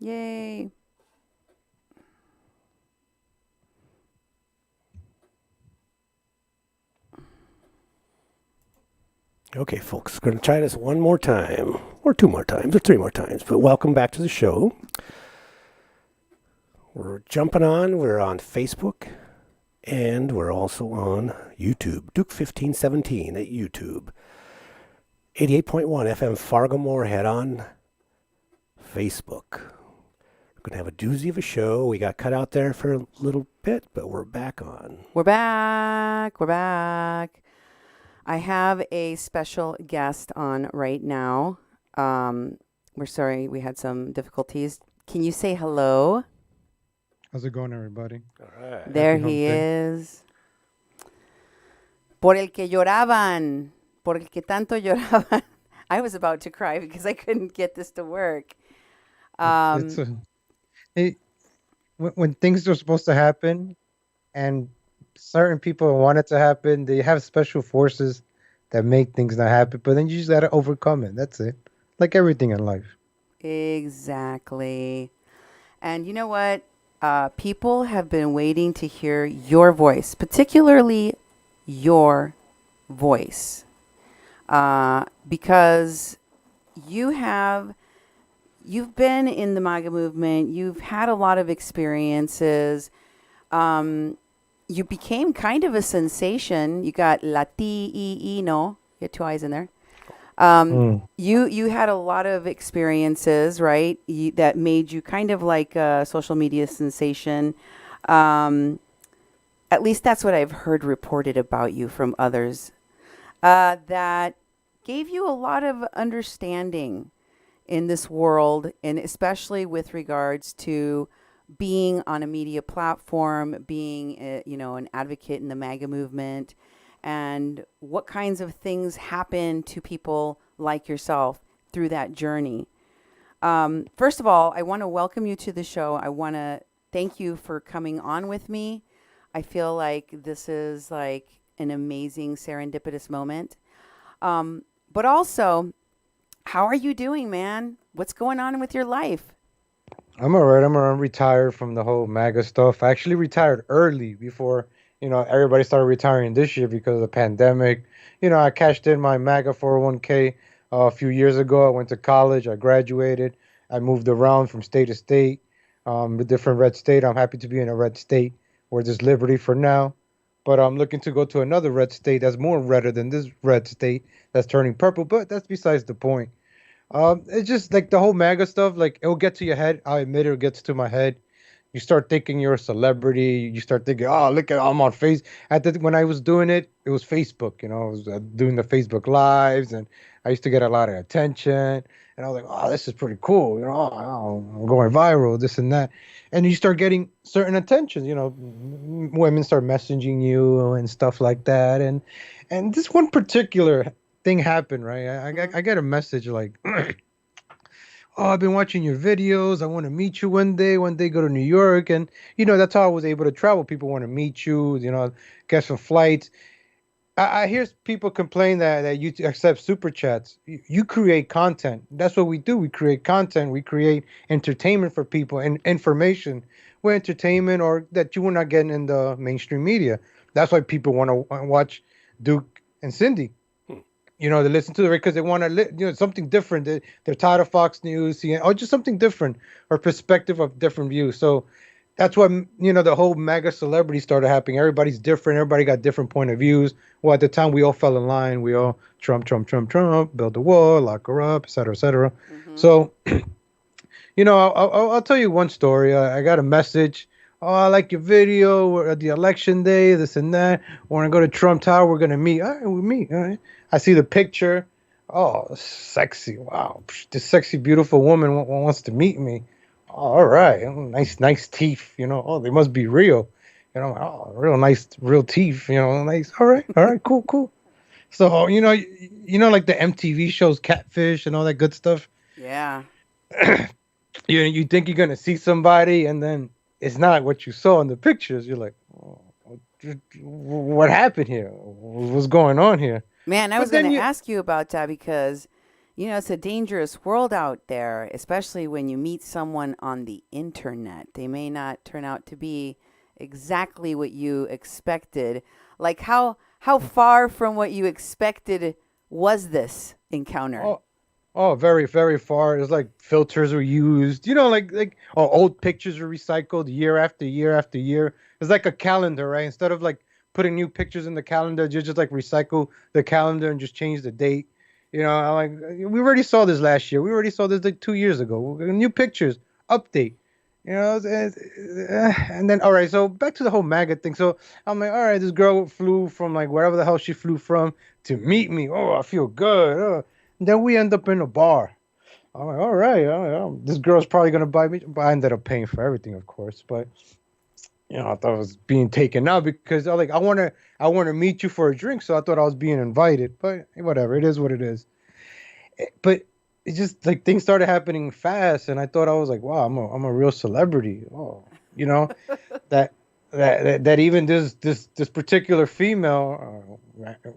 Yay. Okay, folks, going to try this one more time, or two more times, or three more times. But welcome back to the show. We're jumping on. We're on Facebook, and we're also on YouTube. Duke1517 at YouTube. 88.1 FM Fargo Moorhead on Facebook. We're going to have a doozy of a show. We got cut out there for a little bit, but we're back on. We're back. We're back. I have a special guest on right now. We're sorry we had some difficulties. Can you say hello? How's it going, everybody? All right. There Happy he hump day. is. Por el que lloraban. Por el que tanto lloraban. I was about to cry because I couldn't get this to work. Hey, when things are supposed to happen and certain people want it to happen, they have special forces that make things not happen, but then you just got to overcome it. That's it. Like everything in life. Exactly. And you know what? People have been waiting to hear your voice, particularly your voice, because you've been in the MAGA movement. You've had a lot of experiences. You became kind of a sensation. You got Latino. You had two eyes in there. You had a lot of experiences, right? That made you kind of like a social media sensation. At least that's what I've heard reported about you from others. That gave you a lot of understanding in this world, and especially with regards to being on a media platform, being an advocate in the MAGA movement, and what kinds of things happen to people like yourself through that journey. First of all, I want to welcome you to the show. I want to thank you for coming on with me. I feel like this is like an amazing serendipitous moment. But also, how are you doing, man? What's going on with your life? I'm all right. I'm retired from the whole MAGA stuff. I actually retired early before, everybody started retiring this year because of the pandemic. I cashed in my MAGA 401k a few years ago. I went to college. I graduated. I moved around from state to state, a different red state. I'm happy to be in a red state where there's liberty for now. But I'm looking to go to another red state that's more redder than this red state that's turning purple. But that's besides the point. It's just like the whole MAGA stuff, like it'll get to your head. I admit it gets to my head. You start thinking you're a celebrity. You start thinking, oh, look at I'm on Face. When I was doing it, it was Facebook. I was doing the Facebook lives, and I used to get a lot of attention. And I was like, oh, this is pretty cool. I'm going viral, this and that. And you start getting certain attention. Women start messaging you and stuff like that. And this one particular thing happened, right? I got a message like, oh, I've been watching your videos. I want to meet you one day go to New York. And, that's how I was able to travel. People want to meet you, get some flights. I hear people complain that you accept super chats. You create content. That's what we do. We create content. We create entertainment for people and information. We're entertainment or that you were not getting in the mainstream media. That's why people want to watch Duke and Cindy. They listen to it because they want to, something different. They're tired of Fox News, or just something different or perspective of different views. So that's why, the whole MAGA celebrity started happening. Everybody's different. Everybody got different point of views. Well, at the time, we all fell in line. We all Trump, build the wall, lock her up, et cetera, et cetera. Mm-hmm. So, I'll tell you one story. I got a message. Oh, I like your video. We're at the election day, this and that. When I go to Trump Tower, we're going to meet. All right, we meet. All right. I see the picture. Oh, sexy. Wow. This sexy, beautiful woman wants to meet me. Oh, all right. Nice teeth. Oh, they must be real. Oh, real nice, real teeth. Nice. All right, cool. So, like the MTV shows Catfish and all that good stuff. Yeah. You think you're going to see somebody and then it's not what you saw in the pictures. You're like, oh, what happened here? What's going on here? Man, I was going to ask you about that because, You know, it's a dangerous world out there, especially when you meet someone on the internet. They may not turn out to be exactly what you expected. Like how far from what you expected was this encounter? Oh, oh, very, very far. It's like filters were used. Like old pictures were recycled year after year after year. It's like a calendar, right? Instead of like putting new pictures in the calendar, you just like recycle the calendar and just change the date. I'm like, we already saw this last year. We already saw this like 2 years ago. New pictures, update. And then all right. So back to the whole MAGA thing. So I'm like, all right, this girl flew from like wherever the hell she flew from to meet me. Oh, I feel good. Oh. And then we end up in a bar. I'm like, all right, this girl's probably gonna buy me. But I ended up paying for everything, of course. But I thought I was being taken out because I wanna meet you for a drink. So I thought I was being invited. But whatever, it is what it is. But it just like things started happening fast, and I thought I was like, wow, I'm a real celebrity. Oh, you know, that that even this particular female,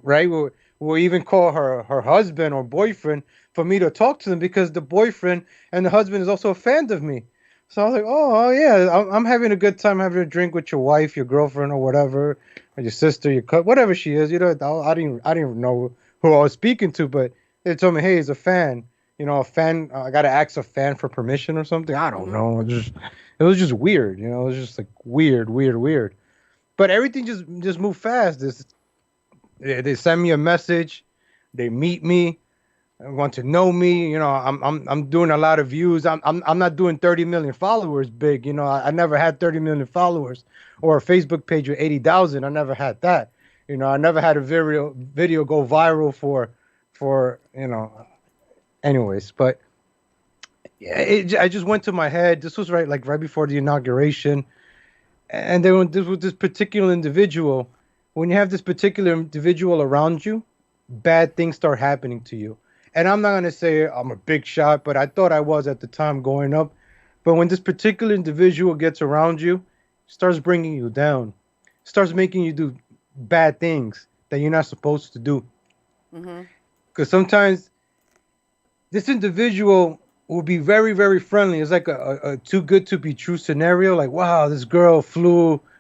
right, will even call her husband or boyfriend for me to talk to them because the boyfriend and the husband is also a fan of me. So I was like, oh yeah, I'm having a good time having a drink with your wife, your girlfriend, or whatever, or your sister, whatever she is. I didn't know who I was speaking to, but they told me, hey, he's a fan. A fan. I gotta ask a fan for permission or something. I don't Hmm. know. It was just weird. It was just like weird, weird, weird. But everything just moved fast. They send me a message. They meet me. Want to know me. I'm doing a lot of views. I'm not doing 30 million followers big. I never had 30 million followers or a Facebook page with 80,000. I never had that. I never had a video go viral for. Anyways, but yeah, I just went to my head. This was right before the inauguration, and then when this was this particular individual, when you have this particular individual around you, bad things start happening to you. And I'm not gonna say I'm a big shot, but I thought I was at the time growing up. But when this particular individual gets around you, starts bringing you down, starts making you do bad things that you're not supposed to do. Hmm. Because sometimes this individual will be very, very friendly. It's like a too good to be true scenario. Like, wow, this girl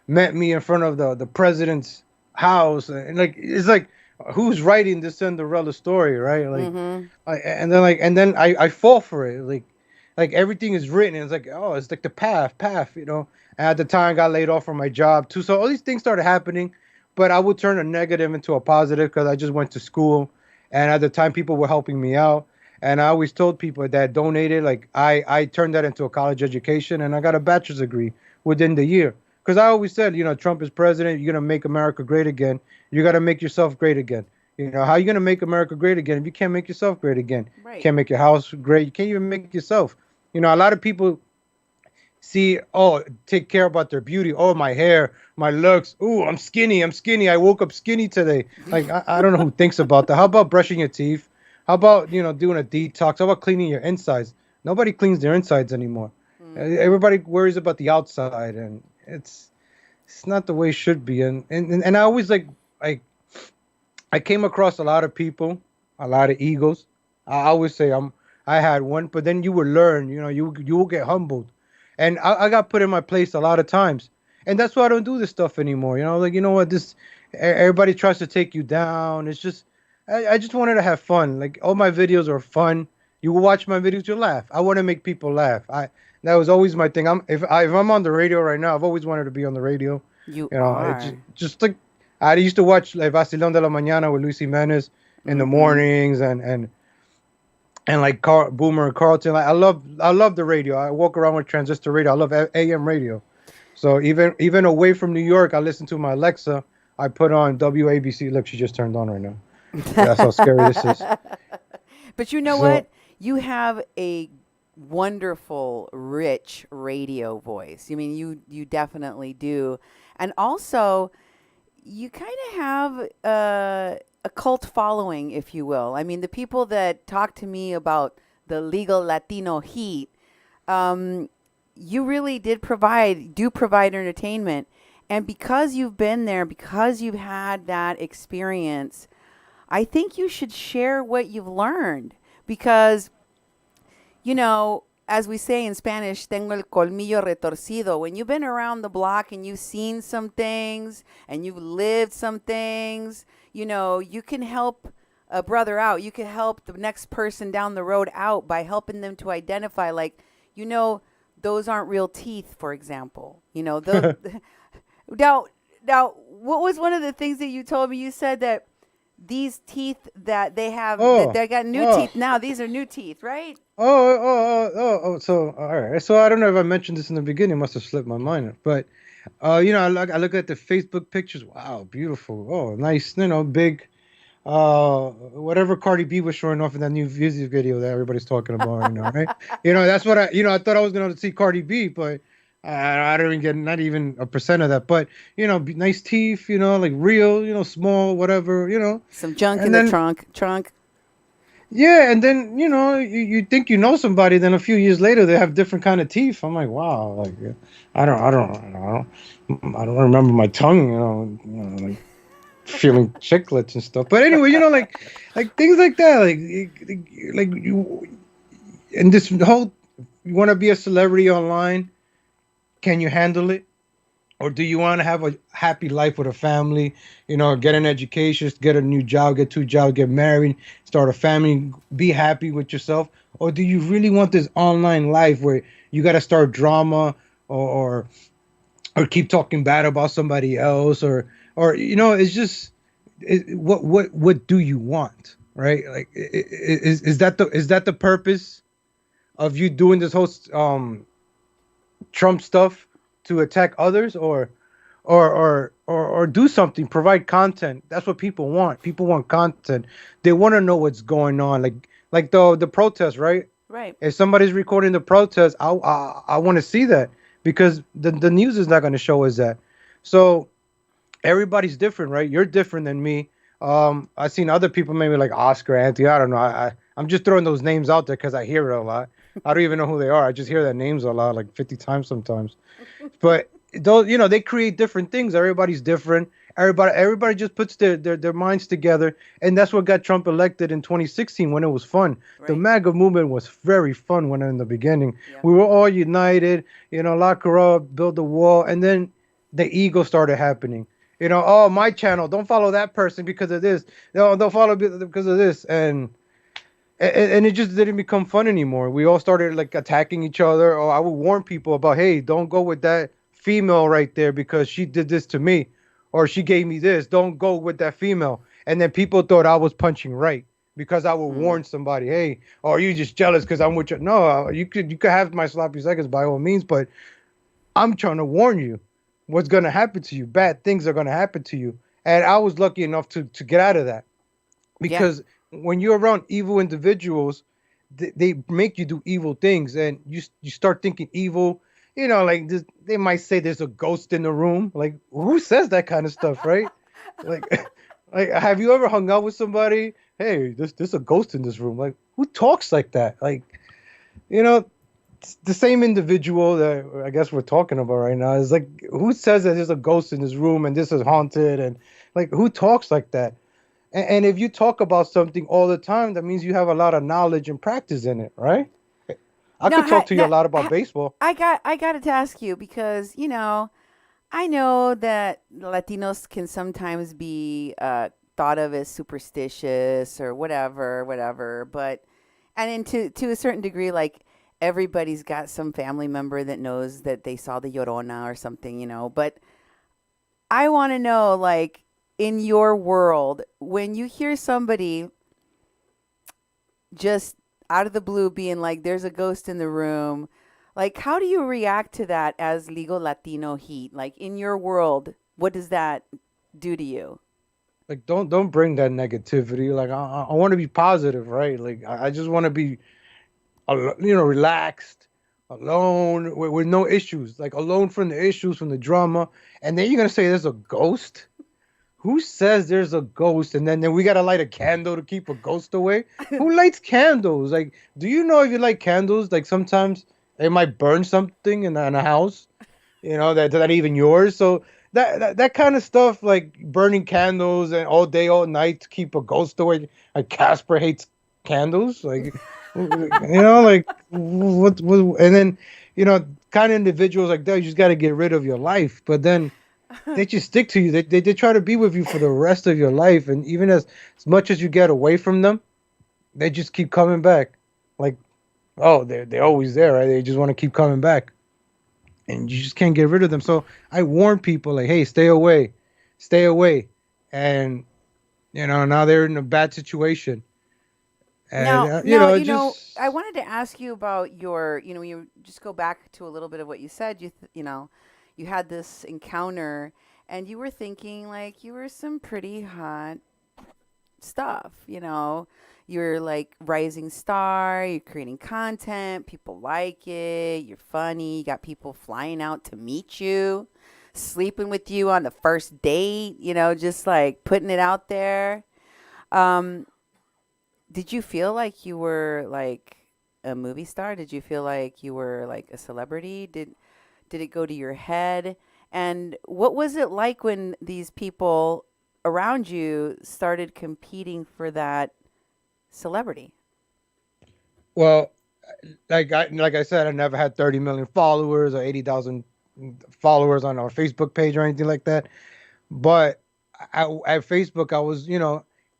met me in front of the president's house, and like it's like, who's writing this Cinderella story, right? Like, Hmm. and then I fall for it. Like everything is written. And it's like, oh, it's like the path. And at the time, I got laid off from my job too. So all these things started happening, but I would turn a negative into a positive because I just went to school, and at the time, people were helping me out. And I always told people that donated, like I turned that into a college education, and I got a bachelor's degree within the year. Because I always said, Trump is president, you're gonna make America great again. You gotta make yourself great again. How are you gonna make America great again if you can't make yourself great again? You Right. can't make your house great. You can't even make yourself. A lot of people see, oh, take care about their beauty. Oh, my hair, my looks. Ooh, I'm skinny. I'm skinny. I woke up skinny today. Like, I don't know who thinks about that. How about brushing your teeth? How about, doing a detox? How about cleaning your insides? Nobody cleans their insides anymore. Hmm. Everybody worries about the outside, and it's not the way it should be. And I always I came across a lot of people, a lot of egos. I always say I had one, but then you will learn. You will get humbled, and I got put in my place a lot of times, and that's why I don't do this stuff anymore. Like, what, everybody tries to take you down. It's just I just wanted to have fun. Like, all my videos are fun. You will watch my videos, you'll laugh. I want to make people laugh. I That was always my thing. If I'm on the radio right now, I've always wanted to be on the radio. You It's are. just like I used to watch like Vacilón de la Mañana with Luis Jimenez in the Hmm. mornings, and like Boomer and Carlton. Like, I love the radio. I walk around with transistor radio. I love AM radio. So even away from New York, I listen to my Alexa. I put on WABC. Look, she just turned on right now. That's how scary this is. But you know So what? You have a wonderful, rich radio voice. I mean, you definitely do. And also, you kind of have a cult following, if you will. I mean, the people that talk to me about the legal Latino heat, um, you really do provide entertainment. And because you've been there, because you've had that experience, I think you should share what you've learned because, you know, as we say in Spanish, tengo el colmillo retorcido. When you've been around the block and you've seen some things and you've lived some things, you know, you can help a brother out. You can help the next person down the road out by helping them to identify, like, you know, those aren't real teeth, for example. You know, those. now, now, what was one of the things that you told me? You said that these teeth that they have, that Oh, they got new oh, teeth now. These are new teeth, right? So all right. So I don't know if I mentioned this in the beginning. It must have slipped my mind. But I look at the Facebook pictures. Wow, beautiful. Oh, nice. Big. Whatever Cardi B was showing off in that new music video that everybody's talking about right now, right? That's what I thought I was gonna see Cardi B, but I don't even get not even a percent of that. But nice teeth, like real, small, whatever, Some junk in and the then trunk. yeah, and then you think you know somebody, then a few years later they have different kind of teeth. I'm like, wow, like I don't remember my tongue, like feeling chiclets and stuff. But anyway, like things like that, like you and this whole you want to be a celebrity online. Can you handle it? Or do you want to have a happy life with a family, get an education, get a new job, get two jobs, get married, start a family, be happy with yourself? Or do you really want this online life where you got to start drama or or keep talking bad about somebody else or it's just what do you want, right? Like is that the purpose of you doing this whole Trump stuff to attack others or do something, provide content? That's what people want content. They want to know what's going on, like the protest, right? Right. If somebody's recording the protest, I want to see that because the news is not going to show us that. So everybody's different, right? You're different than me. I've seen other people, maybe like Oscar, Anthony. I don't know. I'm just throwing those names out there because I hear it a lot. I don't even know who they are. I just hear their names a lot, like 50 times sometimes. But those, they create different things. Everybody's different. Everybody just puts their minds together, and that's what got Trump elected in 2016 when it was fun. The Right. MAGA movement was very fun when in the beginning. Yeah. We were all united, lock her up, build the wall, and then the ego started happening. Oh, my channel, don't follow that person because of this. No, don't follow because of this, and it just didn't become fun anymore. We all started like attacking each other. Or I would warn people about, hey, don't go with that female right there because she did this to me, or she gave me this. Don't go with that female. And then people thought I was punching right because I would warn somebody, hey, or are you just jealous because I'm with you? No, you could have my sloppy seconds by all means, but I'm trying to warn you what's gonna happen to you. Bad things are gonna happen to you. And I was lucky enough to get out of that Yeah. because when you're around evil individuals, they make you do evil things, and you start thinking evil. Like this, they might say there's a ghost in the room. Like who says that kind of stuff, right? Like, like have you ever hung out with somebody? Hey, there's a ghost in this room. Like who talks like that? Like, you know, the same individual that I guess we're talking about right now is like who says that there's a ghost in this room and this is haunted and like who talks like that? And if you talk about something all the time, that means you have a lot of knowledge and practice in it, right? I Now, could talk to you a lot about baseball. I got to ask you because I know that Latinos can sometimes be thought of as superstitious or whatever. But and then to a certain degree, like everybody's got some family member that knows that they saw the Llorona or something. But I want to know, like, in your world, when you hear somebody just out of the blue being like, there's a ghost in the room, like, how do you react to that as legal Latino heat? Like, in your world, what does that do to you? Like, don't bring that negativity. Like, I want to be positive, right? Like, I just want to be, relaxed, alone, with no issues. Like, alone from the issues, from the drama. And then you're gonna say there's a ghost. Who says there's a ghost? And then we gotta light a candle to keep a ghost away. Who lights candles? Like, do you know if you light candles, like sometimes it might burn something in a house, that's not even yours. So that kind of stuff, like burning candles and all day, all night to keep a ghost away. Like Casper hates candles, like like what, and then kind of individuals like that, you just got to get rid of your life, but then they just stick to you. They try to be with you for the rest of your life, and even as much as you get away from them, they just keep coming back. Like, oh, they're always there, right? They just want to keep coming back, and you just can't get rid of them. So I warn people like, hey, stay away, and now they're in a bad situation, and Now, I just wanted to ask you about your, you just go back to a little bit of what you said. You had this encounter, and you were thinking like you were some pretty hot stuff. You're like rising star. You're creating content. People like it. You're funny. You got people flying out to meet you, sleeping with you on the first date. Just like putting it out there. Um, Did you feel like you were like a movie star? Did you feel like you were like a celebrity? Did it go to your head? And what was it like when these people around you started competing for that celebrity? well, like I said, I never had 30 million followers or 80,000 followers on our Facebook page or anything like that. But at Facebook, I was,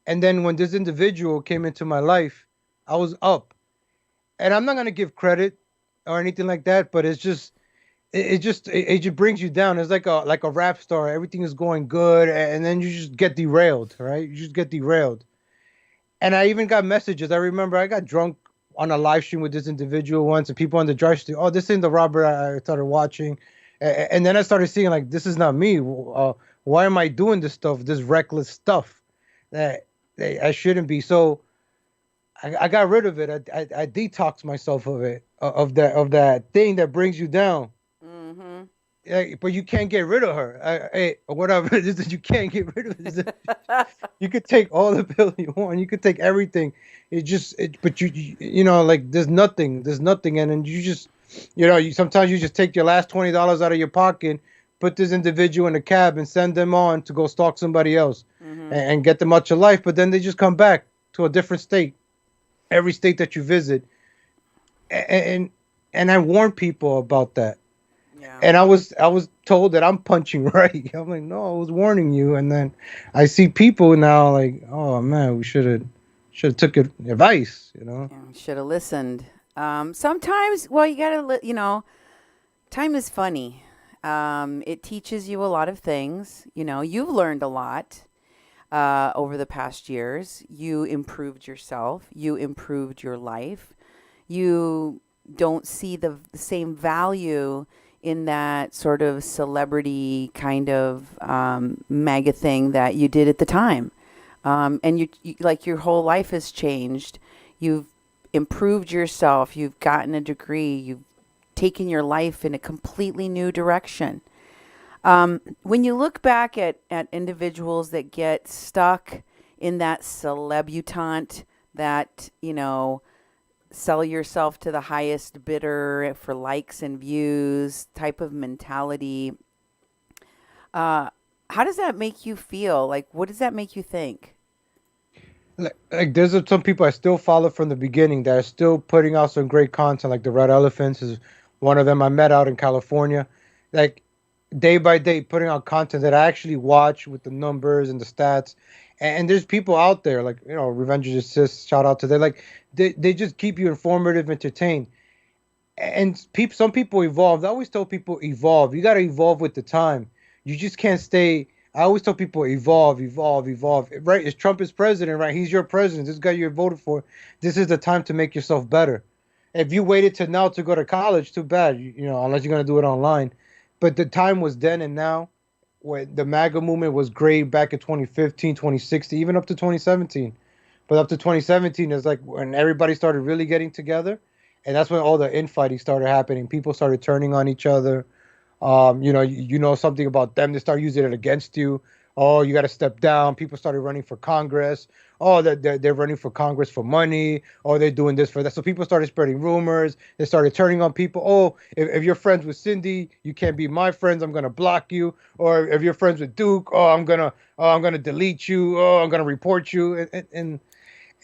and then when this individual came into my life, I was up. And I'm not gonna give credit or anything like that, but it just brings you down. It's like a rap star. Everything is going good, and then you just get derailed, right? You just get derailed. And I even got messages. I remember I got drunk on a live stream with this individual once, and people on the drive street, oh, this ain't the Robert I started watching. And then I started seeing like, this is not me. Why am I doing this stuff, this reckless stuff that I shouldn't be? So I got rid of it. I detoxed myself of it, of that thing that brings you down. Mm-hmm. But you can't get rid of her. Hey, whatever it is that you can't get rid of it. You could take all the pills you want. You could take everything. But like there's nothing, and then you just, you sometimes you just take your last $20 out of your pocket, put this individual in a cab, and send them on to go stalk somebody else, Mm-hmm. and get them out your life. But then they just come back to a different state, every state that you visit, and and I warn people about that. Yeah. And I was told that I'm punching right. I'm like, no, I was warning you. And then I see people now like, oh man, we should have took advice. Yeah. Should have listened. Sometimes, well, you gotta, time is funny. It teaches you a lot of things. You've learned a lot over the past years. You improved yourself. You improved your life. You don't see the same value in that sort of celebrity kind of mega thing that you did at the time. And like your whole life has changed. You've improved yourself. You've gotten a degree. You've taken your life in a completely new direction. When you look back at individuals that get stuck in that celebutante, that, sell yourself to the highest bidder for likes and views type of mentality, how does that make you feel? Like, what does that make you think? Like there's some people I still follow from the beginning that are still putting out some great content. Like the Red Elephants is one of them I met out in California. Like day by day putting out content that I actually watch with the numbers and the stats. And there's people out there like, Revenge of the Sis, shout out to them. Like they just keep you informative, entertained. And some people evolve. I always tell people evolve. You got to evolve with the time. You just can't stay. I always tell people evolve, evolve, evolve. Right? If Trump is president, right? He's your president. This guy you voted for. This is the time to make yourself better. If you waited to now to go to college, too bad. Unless you're gonna do it online. But the time was then and now. When the MAGA movement was great back in 2015, 2016, even up to 2017. But up to 2017 is like when everybody started really getting together, and that's when all the infighting started happening. People started turning on each other. You know something about them, they start using it against you. Oh, you got to step down. People started running for Congress. Oh, they're running for Congress for money. Oh, they're doing this for that. So people started spreading rumors. They started turning on people. Oh, if you're friends with Cindy, you can't be my friends. I'm gonna block you. Or if you're friends with Duke, I'm gonna delete you. Oh, I'm gonna report you.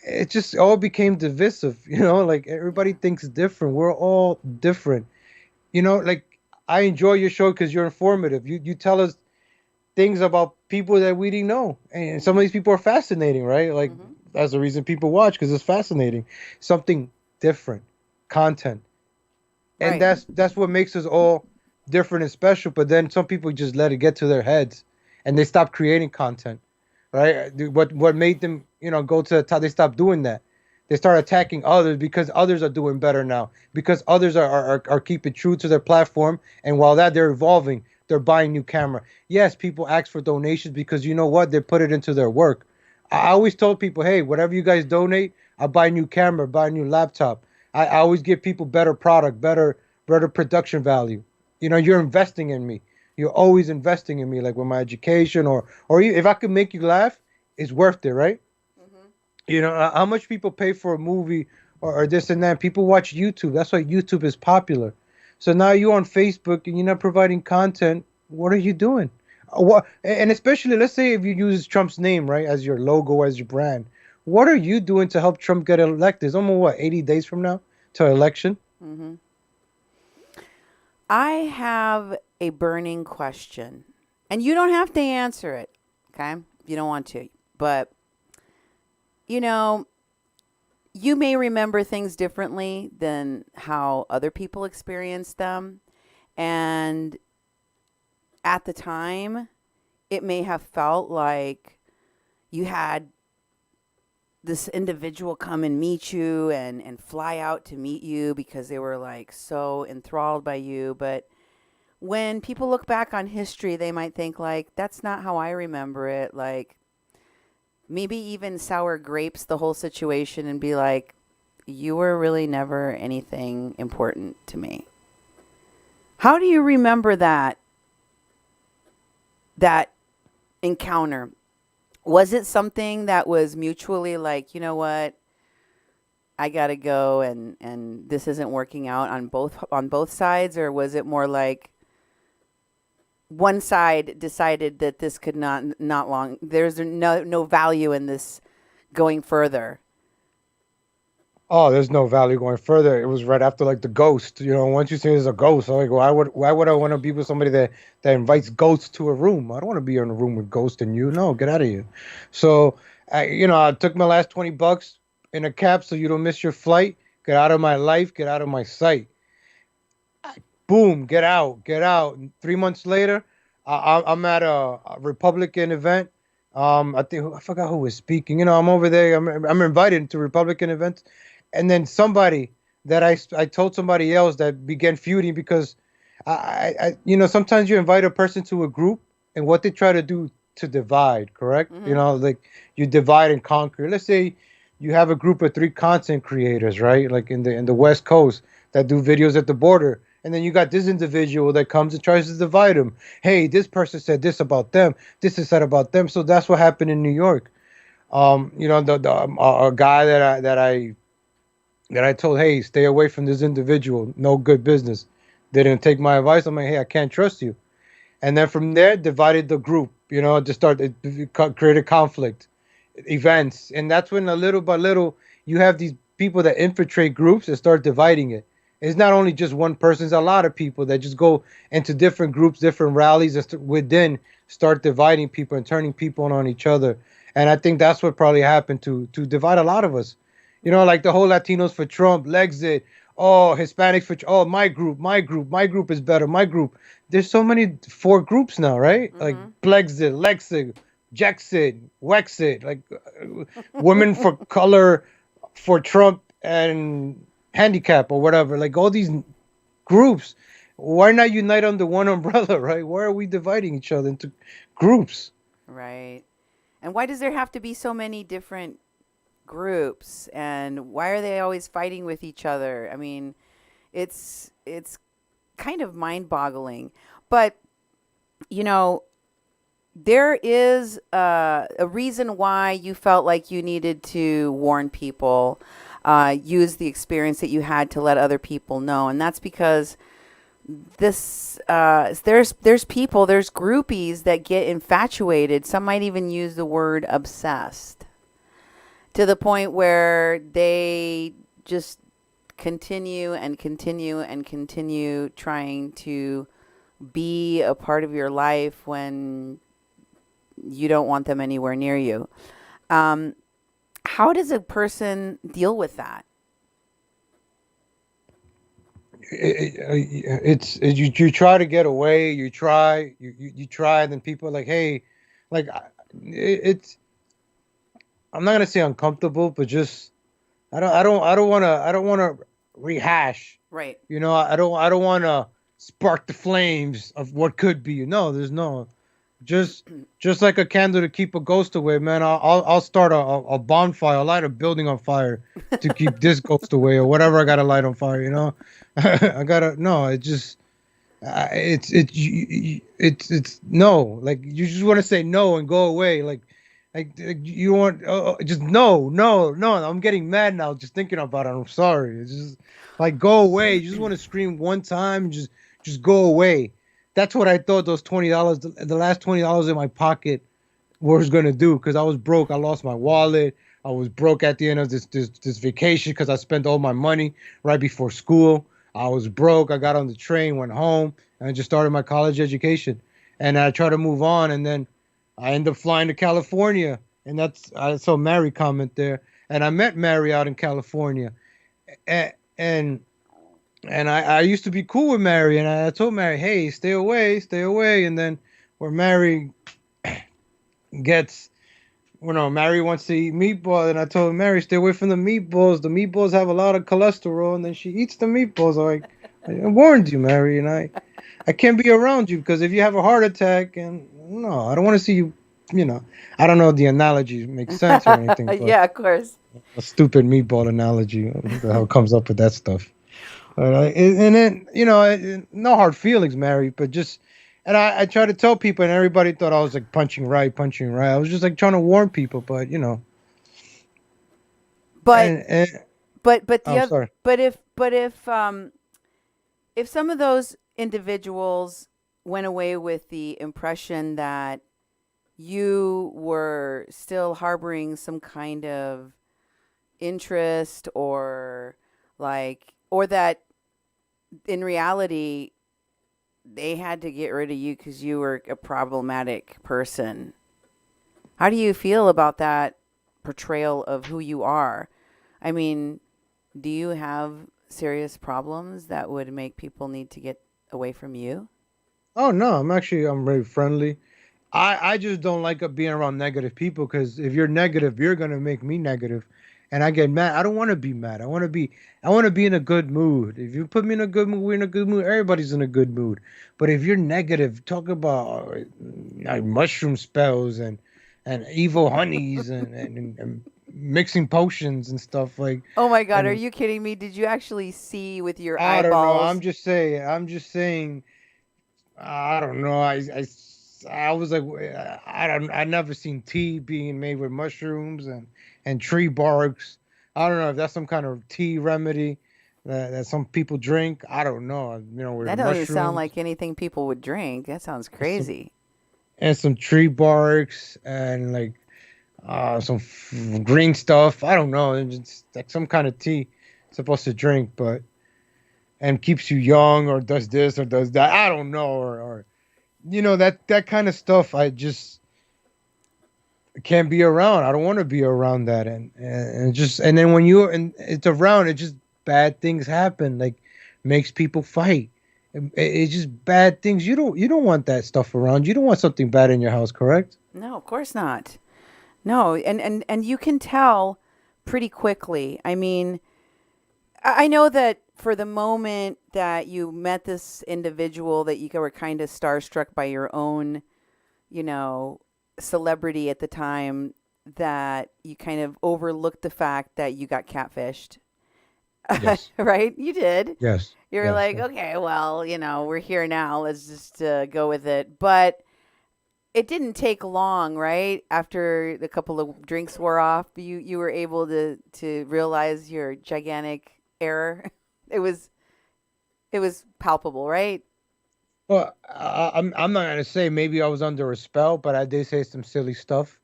it just all became divisive. Like everybody Yeah. thinks different. We're all different. Like I enjoy your show because you're informative. You tell us things about people that we didn't know, and some of Mhm. these people are fascinating, right? Like Mhm. that's the reason people watch because it's fascinating, something different, content, and Right. that's what makes us all different and special. But then some people just let it get to their heads, and they stop creating content, right? What made them go to the top? They stopped doing that. They start attacking others because others are doing better now. Because others are keeping true to their platform, and while that they're evolving, they're buying new camera. Yes, people ask for donations because you know what? They put it into their work. I always told people, hey, whatever you guys donate, I'll buy a new camera, buy a new laptop. I always give people better product, better production value. You're investing in me. You're always investing in me, like with my education or if I could make you laugh, it's worth it, right? Mhm. How much people pay for a movie or this and that. People watch YouTube. That's why YouTube is popular. So now you're on Facebook and you're not providing content. What are you doing? What and especially let's say if you use Trump's name right as your logo as your brand, what are you doing to help Trump get elected? It's almost what 80 days from now to election. Mhm. I have a burning question, and you don't have to answer it, okay? If you don't want to, but you know, you may remember things differently than how other people experience them, and at the time, it may have felt like you had this individual come and meet you and fly out to meet you because they were like so enthralled by you. But when people look back on history, they might think like, that's not how I remember it. Like maybe even sour grapes the whole situation and be like, you were really never anything important to me. How do you remember that encounter? Was it something that was mutually like, you know what, I gotta go and this isn't working out on both sides, or was it more like one side decided that this could not long there's no value in this going further? Oh, there's no value going further. It was right after like the ghost. Once you say there's a ghost, I'm like, why would I want to be with somebody that invites ghosts to a room? I don't want to be in a room with ghosts and you. No, get out of here. So I took my last $20 in a cab so you don't miss your flight. Get out of my life. Get out of my sight. Boom, get out, get out. And 3 months later, I'm at a Republican event. I forgot who was speaking. I'm over there. I'm invited to Republican events, and then somebody that I told somebody else that began feuding because sometimes you invite a person to a group and what they try to do to divide, correct? Mm-hmm. Like you divide and conquer. Let's say you have a group of three content creators, right? Like in the West Coast that do videos at the border. And then you got this individual that comes and tries to divide them. Hey, this person said this about them. This is said about them. So that's what happened in New York. A guy that I told, hey, stay away from this individual. No good business. They didn't take my advice. I'm like, hey, I can't trust you. And then from there, divided the group. To start created conflict, events, and that's when a little by little you have these people that infiltrate groups and start dividing it. It's not only just one person; it's a lot of people that just go into different groups, different rallies, and within start dividing people and turning people on each other. And I think that's what probably happened to divide a lot of us. Yeah. Like the whole Latinos for Trump, Lexit, oh Hispanics for oh my group is better, my group. There's so many four groups now, right? Like Mm-hmm. Blexit, Lexit, Jexit, Wexit, like women for color for Trump and handicap or whatever. Like all these groups. Why not unite under one umbrella, right? Why are we dividing each other into groups? Right. And why does there have to be so many different groups, and why are they always fighting with each other? I mean, it's kind of mind-boggling. But you know, there is a reason why you felt like you needed to warn people, use the experience that you had to let other people know, and that's because there's people, there's groupies that get infatuated. Some might even use the word obsessed. To the point where they just continue and continue and continue trying to be a part of your life when you don't want them anywhere near you. Um, how does a person deal with that? You try to get away. You try, and then people are like, hey, like it's. I'm not gonna say uncomfortable, but just I don't wanna rehash. Right. I don't wanna spark the flames of what could be. No, there's no. Just just like a candle to keep a ghost away, man. I'll start a bonfire. I'll light a building on fire to keep this ghost away, or whatever I gotta light on fire. I gotta no. It just it's no. Like you just want to say no and go away. Like you want just no. I'm getting mad now just thinking about it. I'm sorry. It's just like go away. You just want to scream one time and just go away. That's what I thought those $20, the last $20 in my pocket was gonna do, because I was broke. I lost my wallet. I was broke at the end of this vacation because I spent all my money right before school. I was broke. I got on the train, went home, and I just started my college education. And I tried to move on, and then I ended up flying to California, and I saw Mary comment there, and I met Mary out in California, and and I used to be cool with Mary, and I told Mary, hey, stay away. And then where Mary gets, Mary wants to eat meatballs, and I told Mary, stay away from the meatballs. The meatballs have a lot of cholesterol, and then she eats the meatballs. I warned you, Mary, and I can't be around you, because if you have a heart attack, and no, I don't want to see you, I don't know if the analogy makes sense or anything, but Yeah, of course. a stupid meatball analogy, who the hell comes up with that stuff? And then, no hard feelings, Mary, but just, and I try to tell people, and everybody thought I was like punching right. I was just like trying to warn people, but But and but the I'm other, sorry. if some of those individuals went away with the impression that you were still harboring some kind of interest, or or that in reality they had to get rid of you because you were a problematic person, how do you feel about that portrayal of who you are? I mean, do you have serious problems that would make people need to get away from you? Oh no, I'm very friendly. I just don't like being around negative people, because if you're negative, you're gonna make me negative, and I get mad. I don't want to be mad. I want to be in a good mood. If you put me in a good mood, we're in a good mood. Everybody's in a good mood. But if you're negative, talk about like mushroom spells and evil honeys and mixing potions and stuff like. Oh my God, are And you kidding me? Did you actually see with your I don't know. eyeballs? I'm just saying. I don't know. I was like, I never seen tea being made with mushrooms and tree barks. I don't know if that's some kind of tea remedy that some people drink. I don't know. With That doesn't even sound mushrooms like anything people would drink. That sounds and some, crazy. and some tree barks and like some green stuff. I don't know. It's just like some kind of tea supposed to drink, but and keeps you young or does this or does that. I don't know, or that kind of stuff. I just can't be around. I don't want to be around that, and then when you and it's around, it just bad things happen. Like makes people fight. It's just bad things. You don't want that stuff around. You don't want something bad in your house, correct? No, of course not. No, and you can tell pretty quickly. I mean, I know that for the moment that you met this individual, that you were kind of starstruck by your own, you know, celebrity at the time, that you kind of overlooked the fact that you got catfished. Yes. Right? You did. Yes. You're Yes. like, okay, well, we're here now. Let's just go with it. But it didn't take long, right? After a couple of drinks wore off, you were able to realize your gigantic error. It was palpable, right? Well, I'm not gonna say maybe I was under a spell, but I did say some silly stuff.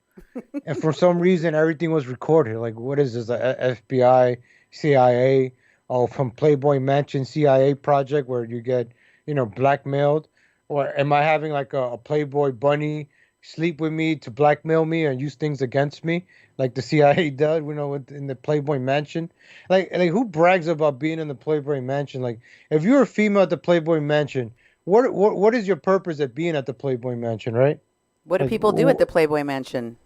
And for some reason, everything was recorded. Like, what is this? FBI, CIA, oh, from Playboy Mansion, CIA project where you get, blackmailed? Or am I having like a Playboy bunny sleep with me to blackmail me and use things against me, like the CIA does, in the Playboy Mansion? Like who brags about being in the Playboy Mansion? Like, if you're a female at the Playboy Mansion, what is your purpose at being at the Playboy Mansion, right? What do Like, people do at the Playboy Mansion?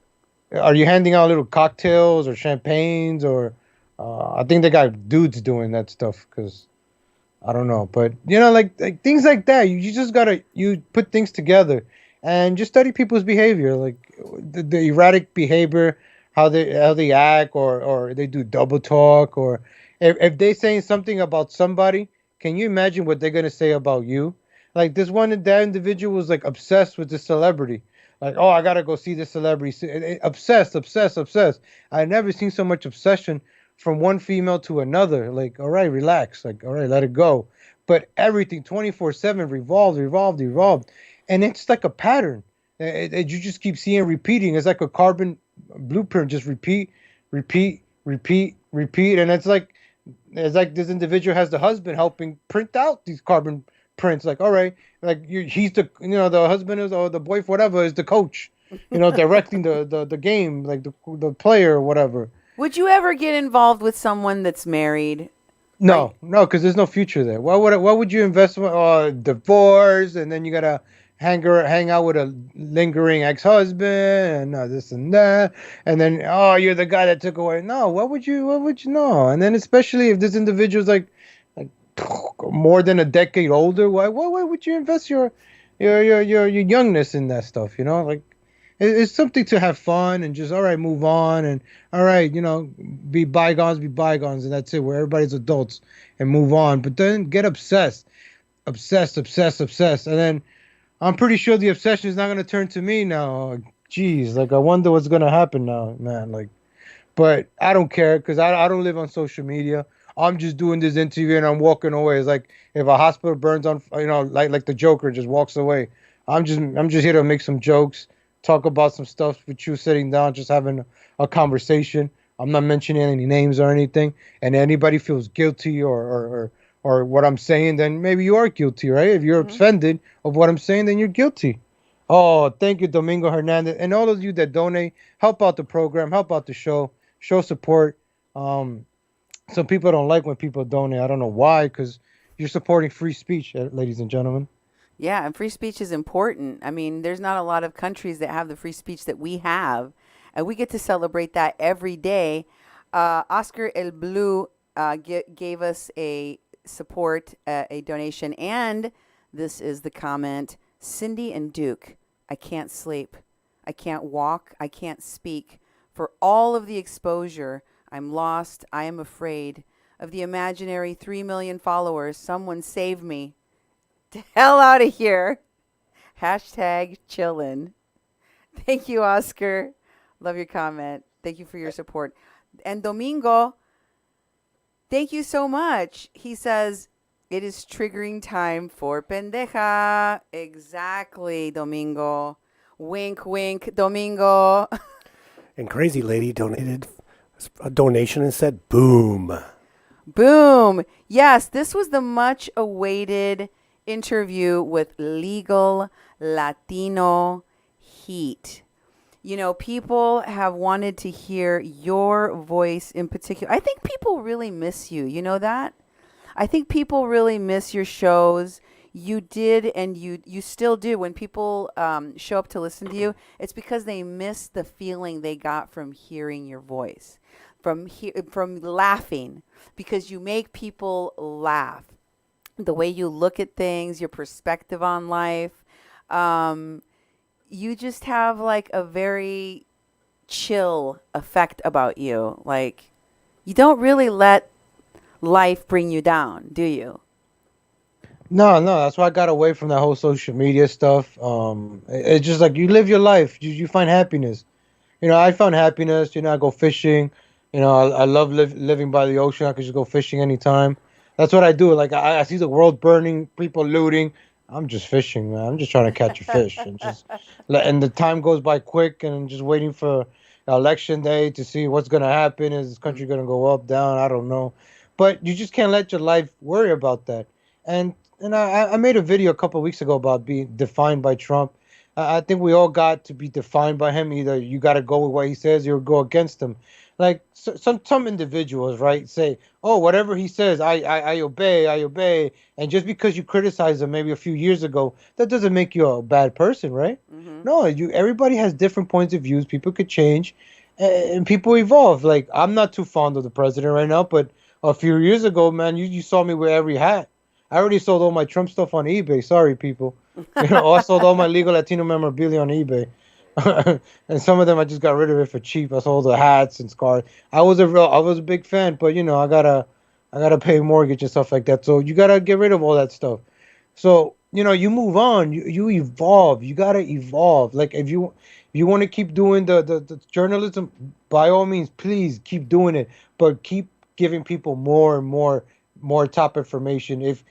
are you handing out little cocktails or champagnes or I think they got dudes doing that stuff because I don't know, but like things like that. You just gotta you put things together and just study people's behavior, like the erratic behavior, how they act, or they do double talk, or if they saying something about somebody, can you imagine what they're gonna say about you? Like that individual was like obsessed with this celebrity. Like, oh, I gotta go see this celebrity. Obsessed, obsessed, obsessed. I never seen so much obsession from one female to another. Like, all right, relax. Like, all right, let it go. But everything 24/7 revolved, revolved, revolved. And it's like a pattern. You just keep seeing repeating. It's like a carbon blueprint. Just repeat, repeat, repeat, repeat. And it's like this individual has the husband helping print out these carbon prints. Like, all right, like he's the husband is, or the boyfriend, whatever, is the coach, directing the game, like the player or whatever. Would you ever get involved with someone that's married? Are you, No, no, because there's no future there. Why would you invest in divorce, and then you gotta hang out with a lingering ex-husband and this and that, and then, oh, you're the guy that took away. No, what would you know? And then especially if this individual's like more than a decade older, why would you invest your youngness in that stuff? Like it's something to have fun and just, all right, move on, and all right, be bygones, and that's it. Where everybody's adults and move on, but then get obsessed, obsessed, obsessed, obsessed, and then I'm pretty sure the obsession is not gonna turn to me now. Jeez, like I wonder what's gonna happen now, man. Like, but I don't care because I don't live on social media. I'm just doing this interview and I'm walking away. It's like if a hospital burns on, like the Joker just walks away. I'm just here to make some jokes, talk about some stuff with you sitting down, just having a conversation. I'm not mentioning any names or anything. And anybody feels guilty or what I'm saying, then maybe you are guilty, right? If you're mhm. offended of what I'm saying, then you're guilty. Oh, thank you, Domingo Hernandez, and all of you that donate, help out the program, help out the show support. Um, some people don't like when people donate. I don't know why, because you're supporting free speech, ladies and gentlemen. Yeah, and free speech is important. I mean, there's not a lot of countries that have the free speech that we have, and we get to celebrate that every day. Oscar El Blue gave us a support, a donation, and this is the comment: Cindy and Duke, I can't sleep, I can't walk, I can't speak. For all of the exposure, I'm lost, I am afraid of the imaginary 3 million followers. Someone save me. The hell out of here. Hashtag chillin'. Thank you, Oscar. Love your comment. Thank you for your support. And Domingo, thank you so much. He says, it is triggering time for pendeja. Exactly, Domingo. Wink, wink, Domingo. And Crazy Lady donated a donation and said, boom. Boom. Yes, this was the much awaited interview with legal Latino heat. People have wanted to hear your voice in particular. I think people really miss you. You know that? I think people really miss your shows. You did, and you still do. When people show up to listen to you, it's because they miss the feeling they got from hearing your voice, from laughing, because you make people laugh. The way you look at things, your perspective on life. You just have like a very chill effect about you. Like, you don't really let life bring you down, do you? No, no, that's why I got away from that whole social media stuff. It's just like you live your life. You find happiness. I found happiness. I go fishing. I love living by the ocean. I could just go fishing anytime. That's what I do. Like I see the world burning, people looting. I'm just fishing, man. I'm just trying to catch a fish and just and the time goes by quick and just waiting for election day to see what's gonna happen. Is this country gonna go up, down? I don't know, but you just can't let your life worry about that. And I made a video a couple of weeks ago about being defined by Trump. I think we all got to be defined by him. Either you got to go with what he says, or go against him. Like some individuals, right, say, "Oh, whatever he says, I obey, I obey." And just because you criticize him maybe a few years ago, that doesn't make you a bad person, right? Mm-hmm. No, you. Everybody has different points of views. People could change, and people evolve. Like I'm not too fond of the president right now, but a few years ago, man, you saw me wear every hat. I already sold all my Trump stuff on eBay. Sorry, people. I sold all my legal Latino memorabilia on eBay. And some of them I just got rid of it for cheap. I sold the hats and scarves. I was a big fan, but I gotta pay mortgage and stuff like that. So you gotta get rid of all that stuff. So you move on. You evolve. You gotta evolve. Like if you want to keep doing the journalism, by all means, please keep doing it. But keep giving people more and more top information. If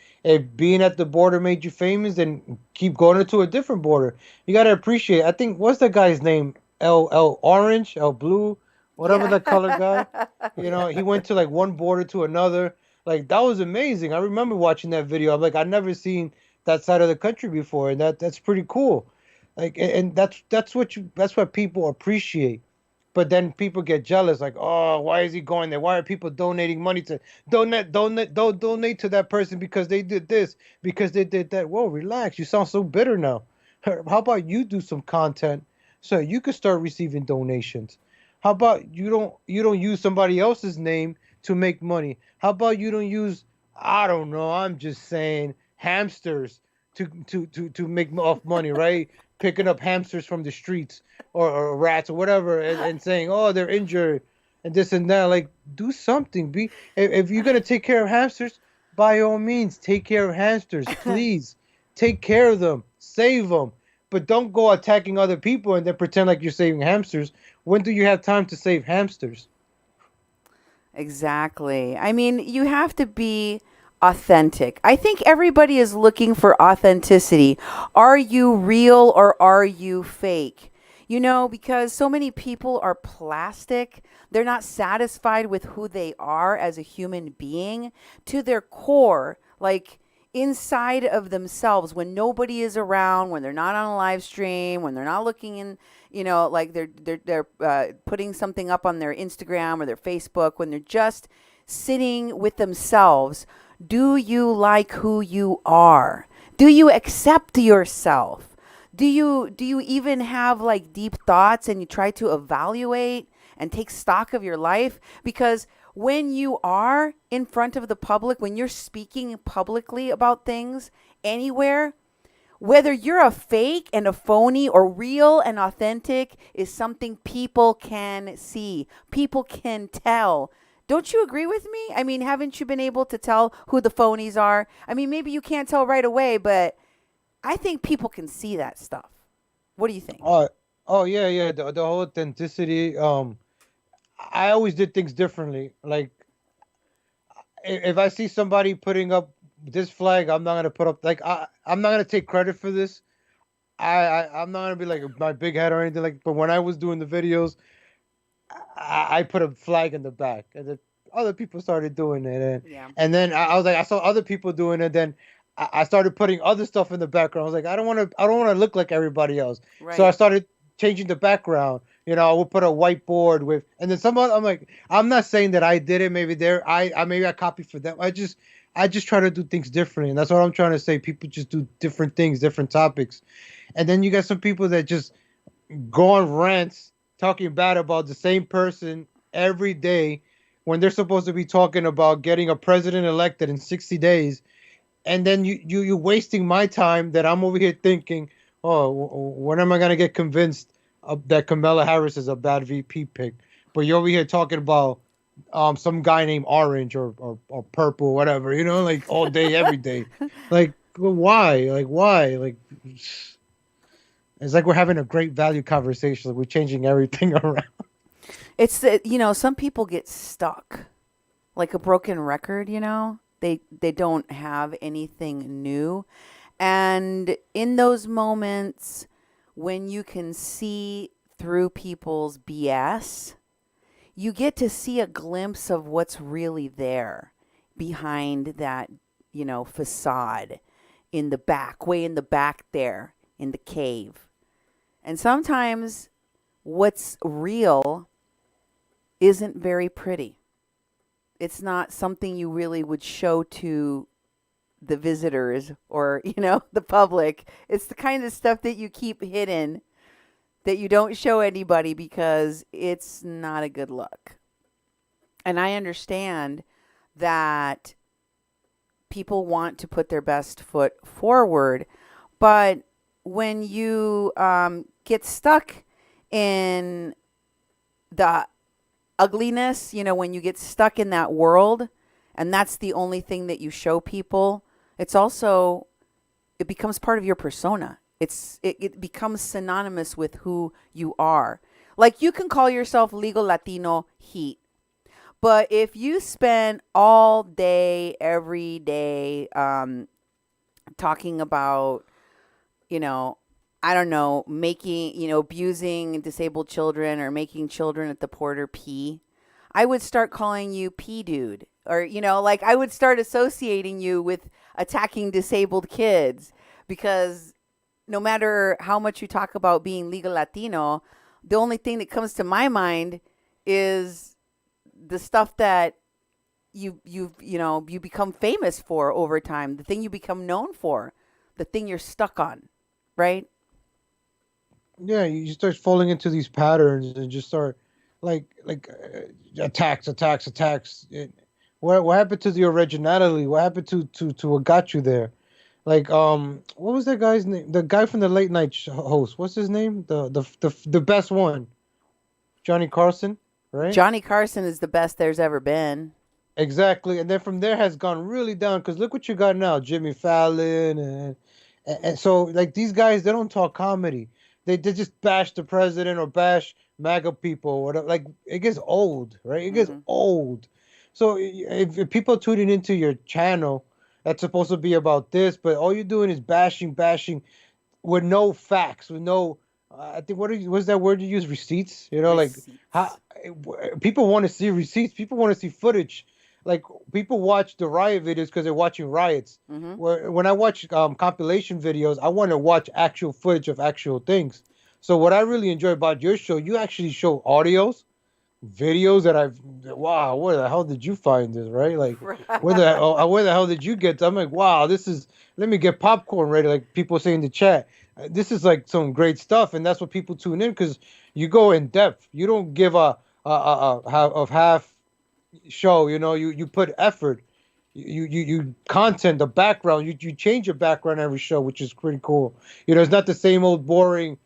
being at the border made you famous, then keep going to a different border. You gotta appreciate. I think what's that guy's name? L Orange, L Blue, whatever Yeah. the color guy. He went to like one border to another. Like that was amazing. I remember watching that video. I'm like, I've never seen that side of the country before, and that's pretty cool. Like, and that's what people appreciate. But then people get jealous, like, oh, why is he going there? Why are people donating money to donate to that person because they did this, because they did that? Whoa, relax. You sound so bitter now. How about you do some content so you could start receiving donations? How about you don't use somebody else's name to make money? How about you don't use, I don't know, I'm just saying, hamsters to make off money, right? Picking up hamsters from the streets or rats or whatever, and saying, oh, they're injured and this and that. Like, do something. If you're gonna take care of hamsters, by all means, take care of hamsters. Please take care of them, save them, but don't go attacking other people and then pretend like you're saving hamsters. When do you have time to save hamsters? Exactly. I mean, you have to be authentic. I think everybody is looking for authenticity. Are you real or are you fake? Because so many people are plastic. They're not satisfied with who they are as a human being to their core, like inside of themselves when nobody is around, when they're not on a live stream, when they're not looking in, like they're putting something up on their Instagram or their Facebook, when they're just sitting with themselves. Do you like who you are? Do you accept yourself? Do you even have like deep thoughts and you try to evaluate and take stock of your life? Because when you are in front of the public, when you're speaking publicly about things anywhere, whether you're a fake and a phony or real and authentic is something people can see. People can tell. Don't you agree with me? I mean, haven't you been able to tell who the phonies are? I mean, maybe you can't tell right away, but I think people can see that stuff. What do you think? Oh yeah, yeah. The whole authenticity. I always did things differently. Like if I see somebody putting up this flag, I'm not gonna put up like I'm not gonna take credit for this. I'm not gonna be like my big head or anything like. But when I was doing the videos, I put a flag in the back, and then other people started doing it, Yeah. and then I was like, I saw other people doing it. Then I started putting other stuff in the background. I was like, I don't want to look like everybody else. So I Right. started changing the background. I would put a whiteboard with, and then I'm like, I'm not saying that I did it. Maybe maybe I copied for them. I just try to do things differently, and that's what I'm trying to say. People just do different things, different topics, and then you got some people that just go on rants talking bad about the same person every day when they're supposed to be talking about getting a president elected in 60 days. And then you wasting my time that I'm over here thinking, oh, when am I going to get convinced that Kamala Harris is a bad VP pick? But you're over here talking about some guy named Orange or Purple, whatever, like all day, every day. Like, why? Like, why? Like, it's like we're having a great value conversation. Like we're changing everything around. It's that, some people get stuck like a broken record. They don't have anything new. And in those moments when you can see through people's BS, you get to see a glimpse of what's really there behind that, facade in the back, way in the back there in the cave. And sometimes what's real isn't very pretty. It's not something you really would show to the visitors or, the public. It's the kind of stuff that you keep hidden, that you don't show anybody because it's not a good look. And I understand that people want to put their best foot forward, but when you get stuck in the ugliness, when you get stuck in that world and that's the only thing that you show people, it becomes part of your persona. It becomes synonymous with who you are. Like, you can call yourself Legal Latino Heat, but if you spend all day, every day, talking about, I don't know, making, abusing disabled children or making children at the Porter pee, I would start calling you P dude. Or, I would start associating you with attacking disabled kids, because no matter how much you talk about being legal Latino, the only thing that comes to my mind is the stuff that you become famous for over time, the thing you become known for, the thing you're stuck on, right? Yeah, you start falling into these patterns and just start attacks. What happened to the originality? What happened to what got you there? What was that guy's name? The guy from the late night host. What's his name? The best one, Johnny Carson, right? Johnny Carson is the best there's ever been. Exactly, and then from there has gone really down, because look what you got now, Jimmy Fallon, and so like these guys, they don't talk comedy. They just bash the president or bash MAGA people or whatever. Like, it gets old, right? It gets old. So if people are tuning into your channel, that's supposed to be about this, but all you're doing is bashing with no facts, with no. I think what's that word you use? Receipts. Receipts. Like how people want to see receipts. People want to see footage. Like, people watch the riot videos because they're watching riots. When I watch compilation videos, I want to watch actual footage of actual things. So what I really enjoy about your show, you actually show audios, videos that wow, where the hell did you find this, right? Like, where the hell did you get this? I'm like, wow, let me get popcorn ready, like people say in the chat. This is like some great stuff, and that's what people tune in, because you go in depth. You don't give a half show, you put effort. You content, the background, you change your background every show, which is pretty cool. It's not the same old boring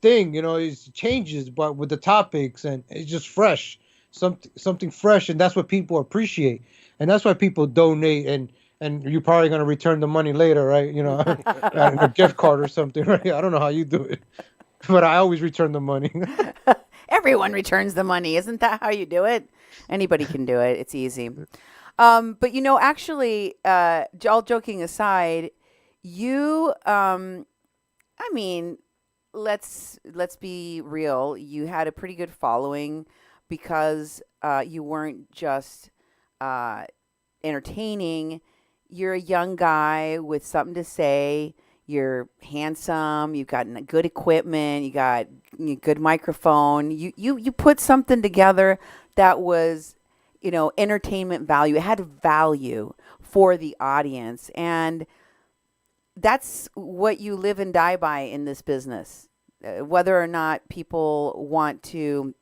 thing, it changes, but with the topics, and it's just fresh, something fresh, and that's what people appreciate, and that's why people donate, and you're probably going to return the money later, right? A gift card or something, right? I don't know how you do it, but I always return the money. Everyone returns the money. Isn't that how you do it? Anybody can do it. It's easy. But actually, all joking aside, you, let's be real. You had a pretty good following because you weren't just entertaining. You're a young guy with something to say. You're handsome. You've got good equipment. You got a good microphone. You put something together that was, entertainment value. It had value for the audience. And that's what you live and die by in this business. Whether or not people want to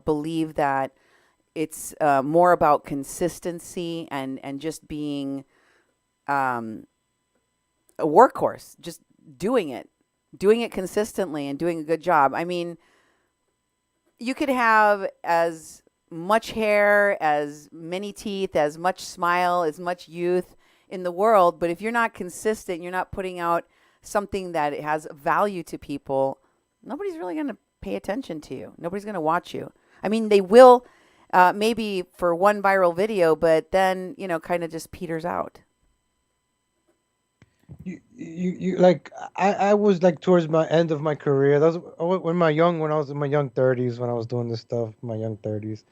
believe that it's more about consistency and just being a workhorse, just doing it consistently and doing a good job. I mean, you could have as much hair, as many teeth, as much smile, as much youth in the world, but if you're not consistent, you're not putting out something that has value to people, nobody's really going to pay attention to you. Nobody's going to watch you. I mean, they will maybe for one viral video, but then, kind of just peters out. you like I was like towards my end of my career. That was when I was in my young 30s when I was doing this stuff, my young 30s.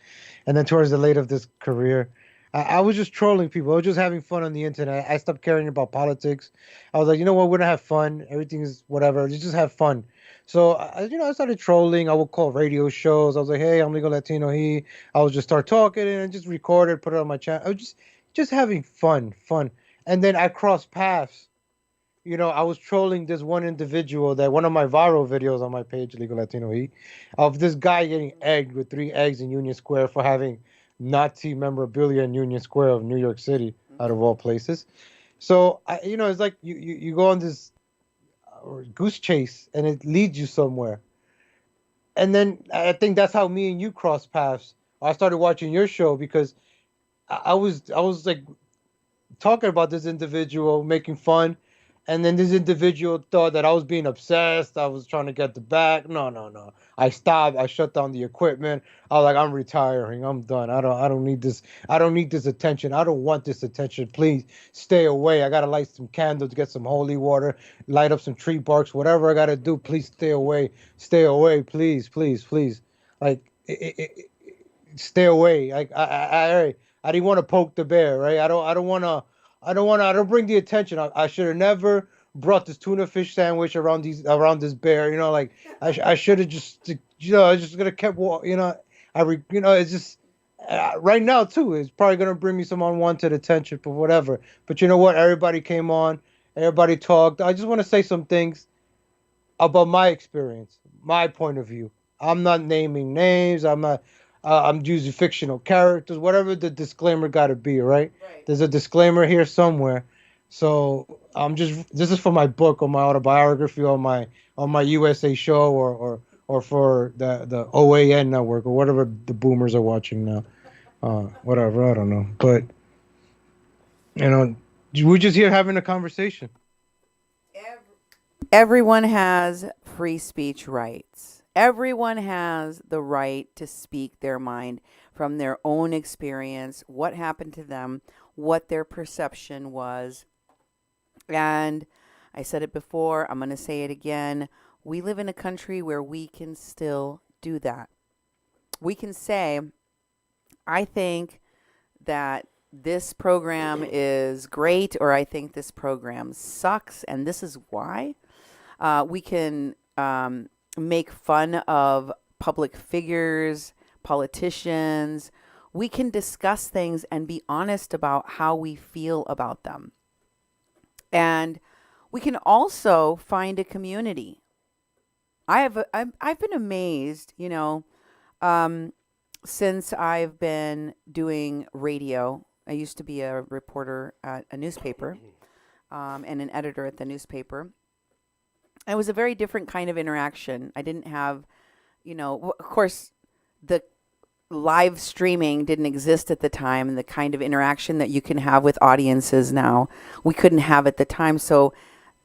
And then towards the late of this career, I was just trolling people. I was just having fun on the internet. I stopped caring about politics. I was like, you know what, we're gonna have fun. Everything is whatever. Let's just have fun. So I started trolling. I would call radio shows. I was like, hey, I'm legal Latino. I would just start talking and I just record it, put it on my channel. I was just having fun. And then I crossed paths. I was trolling this one individual that one of my viral videos on my page, Legal Latino Heat, of this guy getting egged with 3 eggs in Union Square for having Nazi memorabilia in Union Square of New York City, out of all places. So, it's like you go on this goose chase and it leads you somewhere. And then I think that's how me and you crossed paths. I started watching your show because I was like talking about this individual, making fun, and then this individual thought that I was being obsessed. I was trying to get the back. No, no, no. I stopped. I shut down the equipment. I was like, I'm retiring. I'm done. I don't need this. I don't need this attention. I don't want this attention. Please stay away. I gotta light some candles, get some holy water, light up some tree barks, whatever I gotta do. Please stay away. Stay away. Please, please, please. Like stay away. Like I didn't want to poke the bear, right? I don't bring the attention. I should have never brought this tuna fish sandwich around this bear. Like I should have just I just gonna kept it's just right now too. It's probably gonna bring me some unwanted attention, but whatever. But you know what? Everybody came on. Everybody talked. I just want to say some things about my experience, my point of view. I'm not naming names. I'm not. I'm using fictional characters. Whatever the disclaimer got to be, right? Right. There's a disclaimer here somewhere. So I'm just. This is for my book or my autobiography on my USA show or for the OAN network or whatever the boomers are watching now. Whatever. I don't know. But you know, we're just here having a conversation. Everyone has free speech rights. Everyone has the right to speak their mind from their own experience, what happened to them, what their perception was. And I said it before, I'm going to say it again. We live in a country where we can still do that. We can say, I think that this program is great, or I think this program sucks, and this is why. We can make fun of public figures, politicians. We can discuss things and be honest about how we feel about them. And we can also find a community. I've been amazed, since I've been doing radio. I used to be a reporter at a newspaper and an editor at the newspaper. It was a very different kind of interaction. I didn't have, of course, the live streaming didn't exist at the time, and the kind of interaction that you can have with audiences now, we couldn't have at the time. So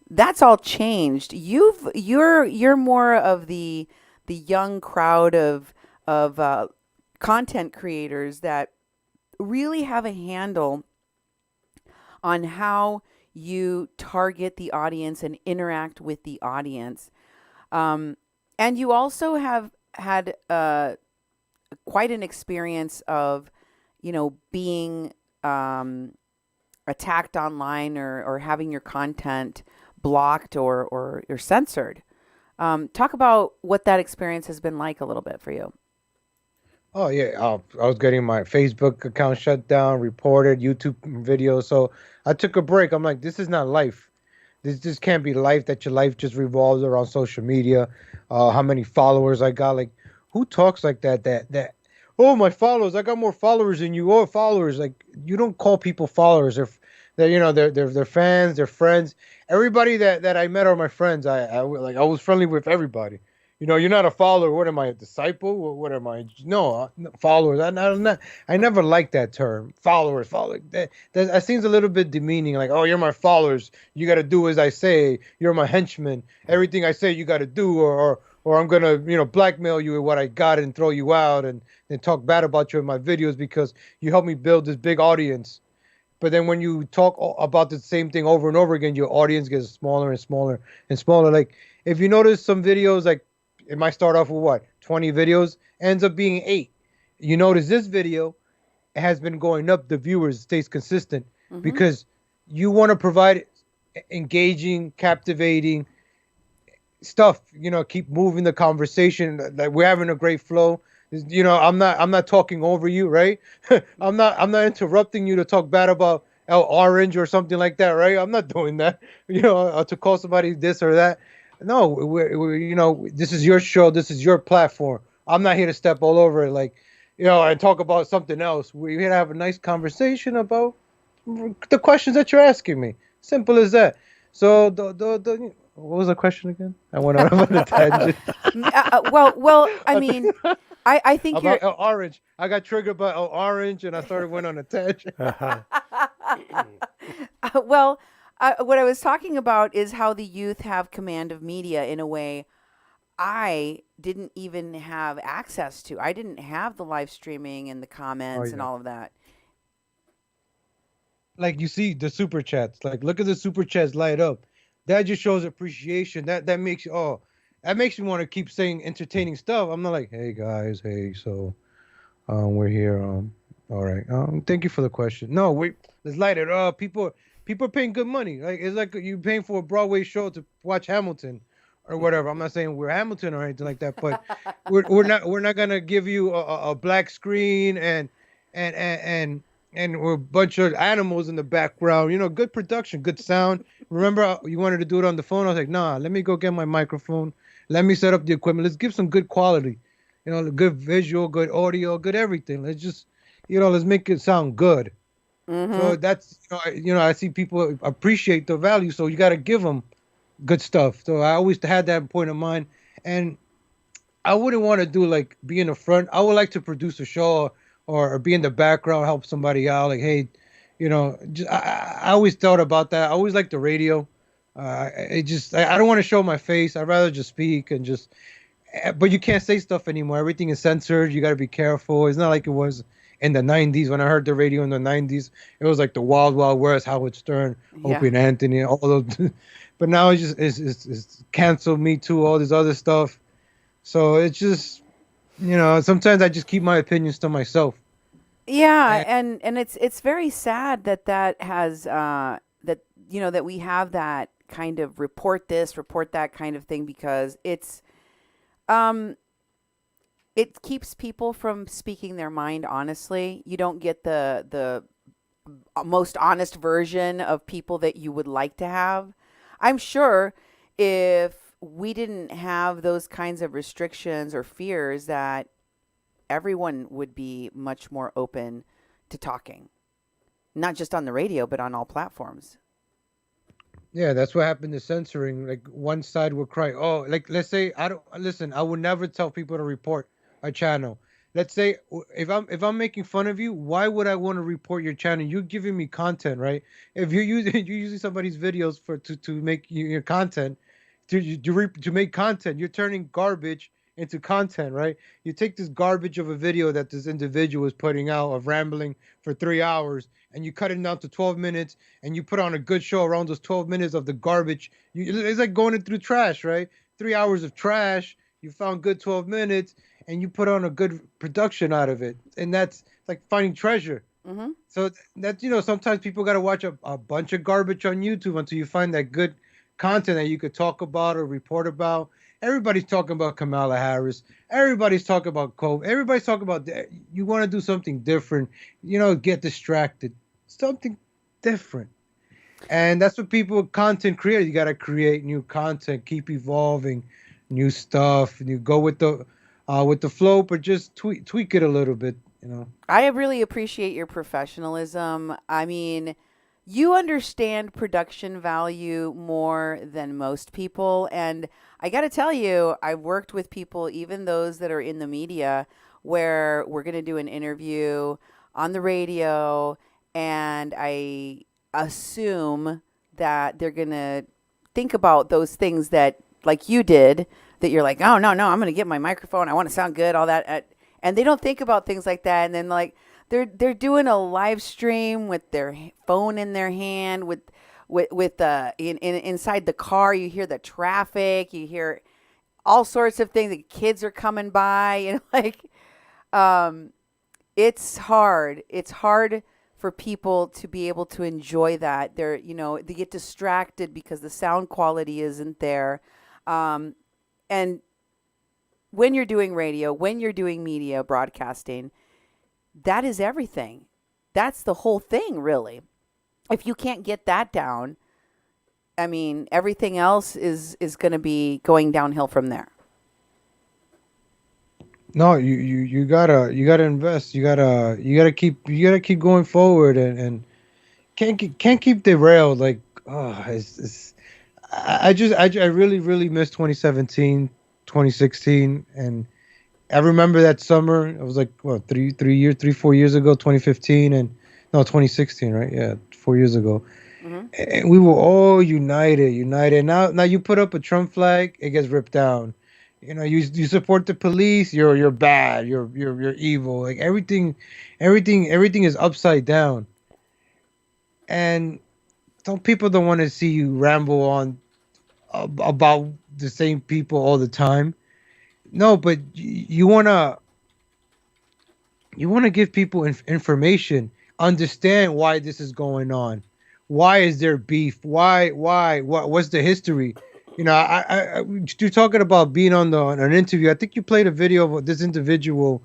that's all changed. You're more of the young crowd of content creators that really have a handle on how you target the audience and interact with the audience. And you also have had quite an experience of, being attacked online or having your content blocked or censored. Talk about what that experience has been like a little bit for you. Oh yeah, I was getting my Facebook account shut down, reported YouTube videos. So I took a break. I'm like, this is not life. This just can't be life. That your life just revolves around social media. How many followers I got? Like, who talks like that? That. Oh, my followers! I got more followers than you. Oh, followers! Like, you don't call people followers. They're fans. They're friends. Everybody that I met are my friends. I was friendly with everybody. You're not a follower. What am I, a disciple? What am I? No, followers. I never liked that term. Followers, follow. That seems a little bit demeaning. Like, oh, you're my followers. You got to do as I say. You're my henchman. Everything I say, you got to do, or I'm gonna, blackmail you with what I got and throw you out and talk bad about you in my videos because you helped me build this big audience. But then when you talk about the same thing over and over again, your audience gets smaller and smaller and smaller. Like if you notice some videos, like it might start off with what 20 videos, ends up being 8. You notice this video has been going up. The viewers stays consistent Mm-hmm. because you want to provide engaging, captivating stuff. Keep moving the conversation. Like we're having a great flow. I'm not talking over you, right? I'm not interrupting you to talk bad about El Orange or something like that, right? I'm not doing that. To call somebody this or that. No, this is your show. This is your platform. I'm not here to step all over it, like, and talk about something else. We're here to have a nice conversation about the questions that you're asking me. Simple as that. So the what was the question again? I went out on a tangent. Well, I mean, I think you're. About Orange. I got triggered by Orange, and I started went on a tangent. Well, what I was talking about is how the youth have command of media in a way I didn't even have access to. I didn't have the live streaming and the Oh comments and yeah. all of that. Like you see the super chats. Like look at the super chats light up. That just shows appreciation. That makes you that makes me want to keep saying entertaining stuff. I'm not like, hey guys, hey, so we're here. All right. Thank you for the question. No, wait, let's light it up. People are paying good money. Like it's like you paying for a Broadway show to watch Hamilton or whatever. I'm not saying we're Hamilton or anything like that, but we're not gonna give you a black screen and and and and we're a bunch of animals in the background. Good production, good sound. Remember, you wanted to do it on the phone. I was like, nah, let me go get my microphone. Let me set up the equipment. Let's give some good quality. Good visual, good audio, good everything. Let's just, let's make it sound good. Mm-hmm. So that's, I see people appreciate the value. So you got to give them good stuff. So I always had that point in mind. And I wouldn't want to do like be in the front. I would like to produce a show or be in the background, help somebody out. Like, hey, I always thought about that. I always liked the radio. I don't want to show my face. I'd rather just speak and just. But you can't say stuff anymore. Everything is censored. You got to be careful. It's not like it was in the 90s when I heard the radio in the 90s. It was like the Wild Wild West, Howard Stern, Yeah. Opie and Anthony, all those. But now it's canceled Me Too, all this other stuff. So it's just, sometimes I just keep my opinions to myself. Yeah, And and it's very sad that that has that that we have that kind of report this, report that kind of thing because um it keeps people from speaking their mind honestly. You don't get the most honest version of people that you would like to have. I'm sure if we didn't have those kinds of restrictions or fears that everyone would be much more open to talking, not just on the radio, but on all platforms. yeah, that's what happened to censoring. Like one side will cry, oh, like let's say I don't listen. I would never tell people to report a channel. Let's say if I'm making fun of you, why would I want to report your channel? You're giving me content, right? If you're using you're using somebody's videos to make your content, to make content, you're turning garbage into content, right? You take this garbage of a video that this individual is putting out of rambling for 3 hours, and you cut it down to 12 minutes, and you put on a good show around those 12 minutes of the garbage. It's like going through trash, right? 3 hours of trash. You found good 12 minutes, and you put on a good production out of it, and that's like finding treasure. Mm-hmm. So that's sometimes people got to watch a bunch of garbage on YouTube until you find that good content that you could talk about or report about. Everybody's talking about Kamala Harris. Everybody's talking about COVID. Everybody's talking about you want to do something different. Get distracted. Something different. And that's what people content creators. You got to create new content, keep evolving, new stuff. And you go with the flow, but just tweak it a little bit. I really appreciate your professionalism. I mean, you understand production value more than most people. And I got to tell you, I've worked with people, even those that are in the media, where we're going to do an interview on the radio, and I assume that they're going to think about those things that, like you did, that you're like, oh, no, I'm going to get my microphone. I want to sound good, all that. And they don't think about things like that. And then, like, they're doing a live stream with their phone in their hand with the inside the car. You hear the traffic, you hear all sorts of things. The kids are coming by, like um, it's hard. It's hard for people to be able to enjoy that. They get distracted because the sound quality isn't there. Um, and when you're doing radio, when you're doing media broadcasting, that is everything. That's the whole thing, really. If you can't get that down, I mean, everything else is going to be going downhill from there. No, you gotta invest. You gotta keep going forward, and can't keep derailed. Like, it's I really miss 2017, 2016, and I remember that summer. It was like what 3 years, 4 years ago, 2015, and no 2016, right? Yeah, 4 years ago, Hmm. and we were all united. Now you put up a Trump flag, it gets ripped down. You support the police, you're bad, you're evil. Like everything is upside down, and some people don't want to see you ramble on about the same people all the time. No, but you want to give people information, understand why this is going on, why is there beef, what's the history. You're talking about being on an interview. I think you played a video of this individual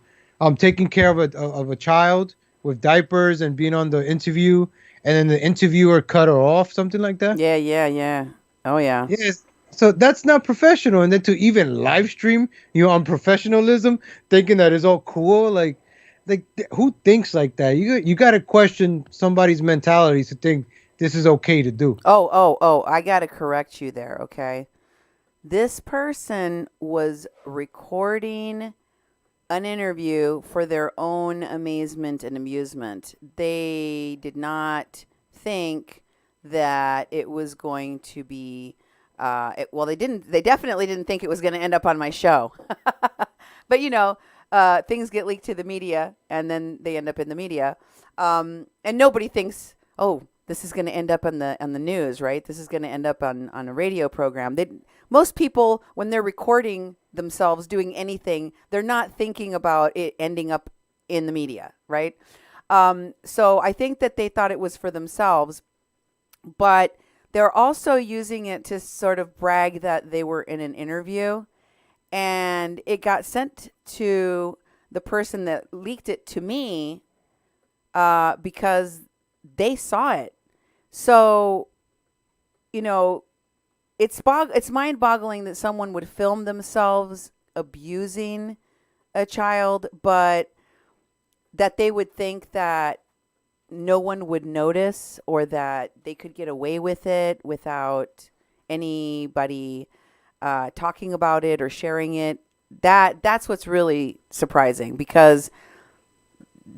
taking care of a child with diapers and being on the interview, and then the interviewer cut her off, something like that. Yeah, yeah, yeah. Oh, yeah. Yes. So that's not professional. And then to even live stream, on professionalism, thinking that it's all cool, who thinks like that? You got to question somebody's mentality to think this is okay to do. Oh, oh, oh, I got to correct you there, okay? This person was recording an interview for their own amazement and amusement. They did not think that it was going to be well, they definitely didn't think it was going to end up on my show. But things get leaked to the media and then they end up in the media. And nobody thinks, oh, this is going to end up on the news, right? This is going to end up on a radio program. Most people, when they're recording themselves doing anything, they're not thinking about it ending up in the media, right? So I think that they thought it was for themselves, but they're also using it to sort of brag that they were in an interview, and it got sent to the person that leaked it to me because they saw it. So, you know, it's mind-boggling that someone would film themselves abusing a child, but that they would think that no one would notice or that they could get away with it without anybody talking about it or sharing it. That's what's really surprising, because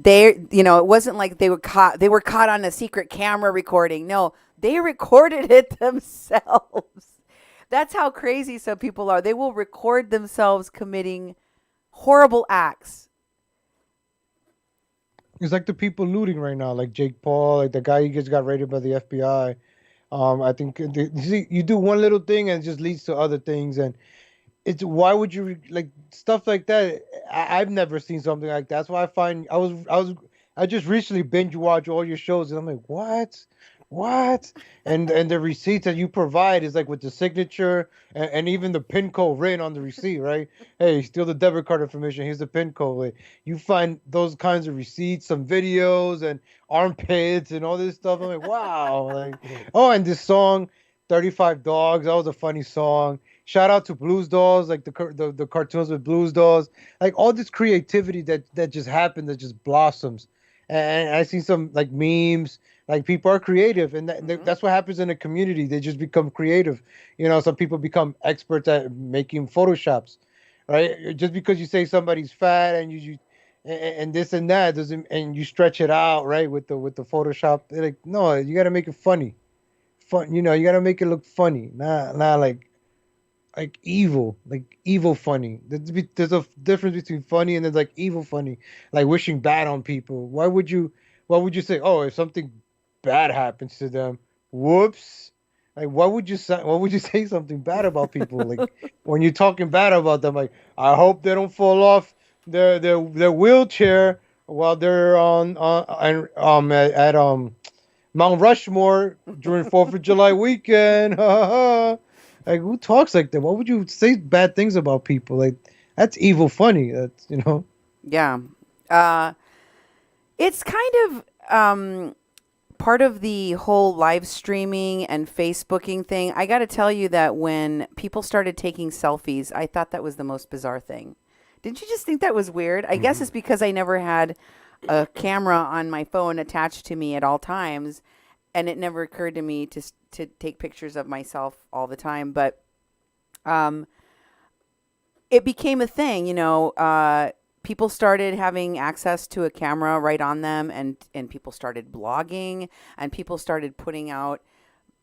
it wasn't like they were caught on a secret camera recording. No, they recorded it themselves. That's how crazy some people are. They will record themselves committing horrible acts. It's like the people looting right now, like Jake Paul, like the guy who just got raided by the FBI. I think you see, you do one little thing and it just leads to other things, and it's why would you like stuff like that? I've never seen something like that. That's why I just recently binge watch all your shows, and I'm like, what? And the receipts that you provide is like with the signature and even the pin code written on the receipt, right? Hey, steal the debit card information. Here's the pin code. Like, you find those kinds of receipts, some videos and armpits and all this stuff. I'm like, wow. Like, oh, and this song, 35 Dogs. That was a funny song. Shout out to Blues Dolls, like the cartoons with Blues Dolls, like all this creativity that just happened, that just blossoms. And I see some like memes, like people are creative, and Hmm. that's what happens in a community. They just become creative. Some people become experts at making photoshops, right? Just because you say somebody's fat and and this and that doesn't, and you stretch it out, right, with the Photoshop. They're like, no, you got to make it funny, fun. You got to make it look funny, not like like evil funny. There's a difference between funny and there's like evil funny, like wishing bad on people. Why would you say, oh, if something bad happens to them, whoops? Like, why would you say something bad about people? Like, when you're talking bad about them, like, I hope they don't fall off their wheelchair while they're at Mount Rushmore during Fourth of July weekend. Like, who talks like that? Why would you say bad things about people? Like, that's evil funny. That's. Yeah. Uh, it's kind of part of the whole live streaming and Facebooking thing. I got to tell you that when people started taking selfies, I thought that was the most bizarre thing. Didn't you just think that was weird? I guess it's because I never had a camera on my phone attached to me at all times, and it never occurred to me to take pictures of myself all the time. But um, it became a thing, people started having access to a camera right on them, and people started blogging, and people started putting out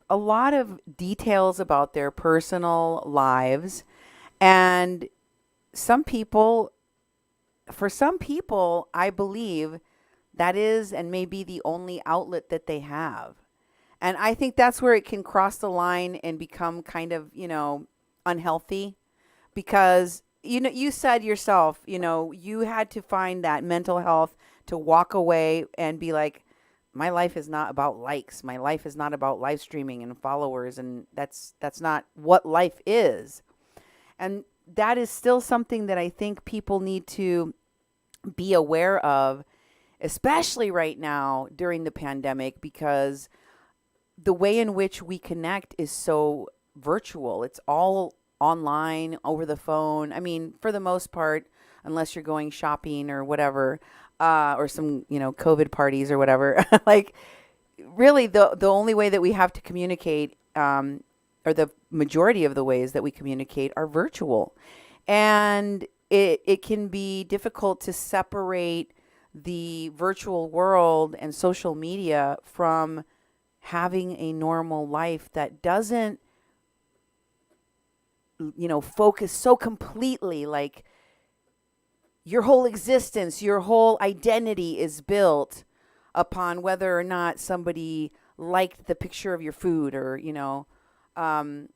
a lot of details about their personal lives. And some people, for some people, I believe that is and may be the only outlet that they have. And I think that's where it can cross the line and become kind of, unhealthy, because you said yourself, you had to find that mental health to walk away and be like, my life is not about likes. My life is not about live streaming and followers, and that's not what life is. And that is still something that I think people need to be aware of, especially right now during the pandemic, because the way in which we connect is so virtual. It's all online, over the phone. I mean, for the most part, unless you're going shopping or whatever, or some, COVID parties or whatever. Like, really, the only way that we have to communicate, or the majority of the ways that we communicate, are virtual. And it can be difficult to separate the virtual world and social media from having a normal life that doesn't, focus so completely, like your whole existence, your whole identity is built upon whether or not somebody liked the picture of your food, or, um,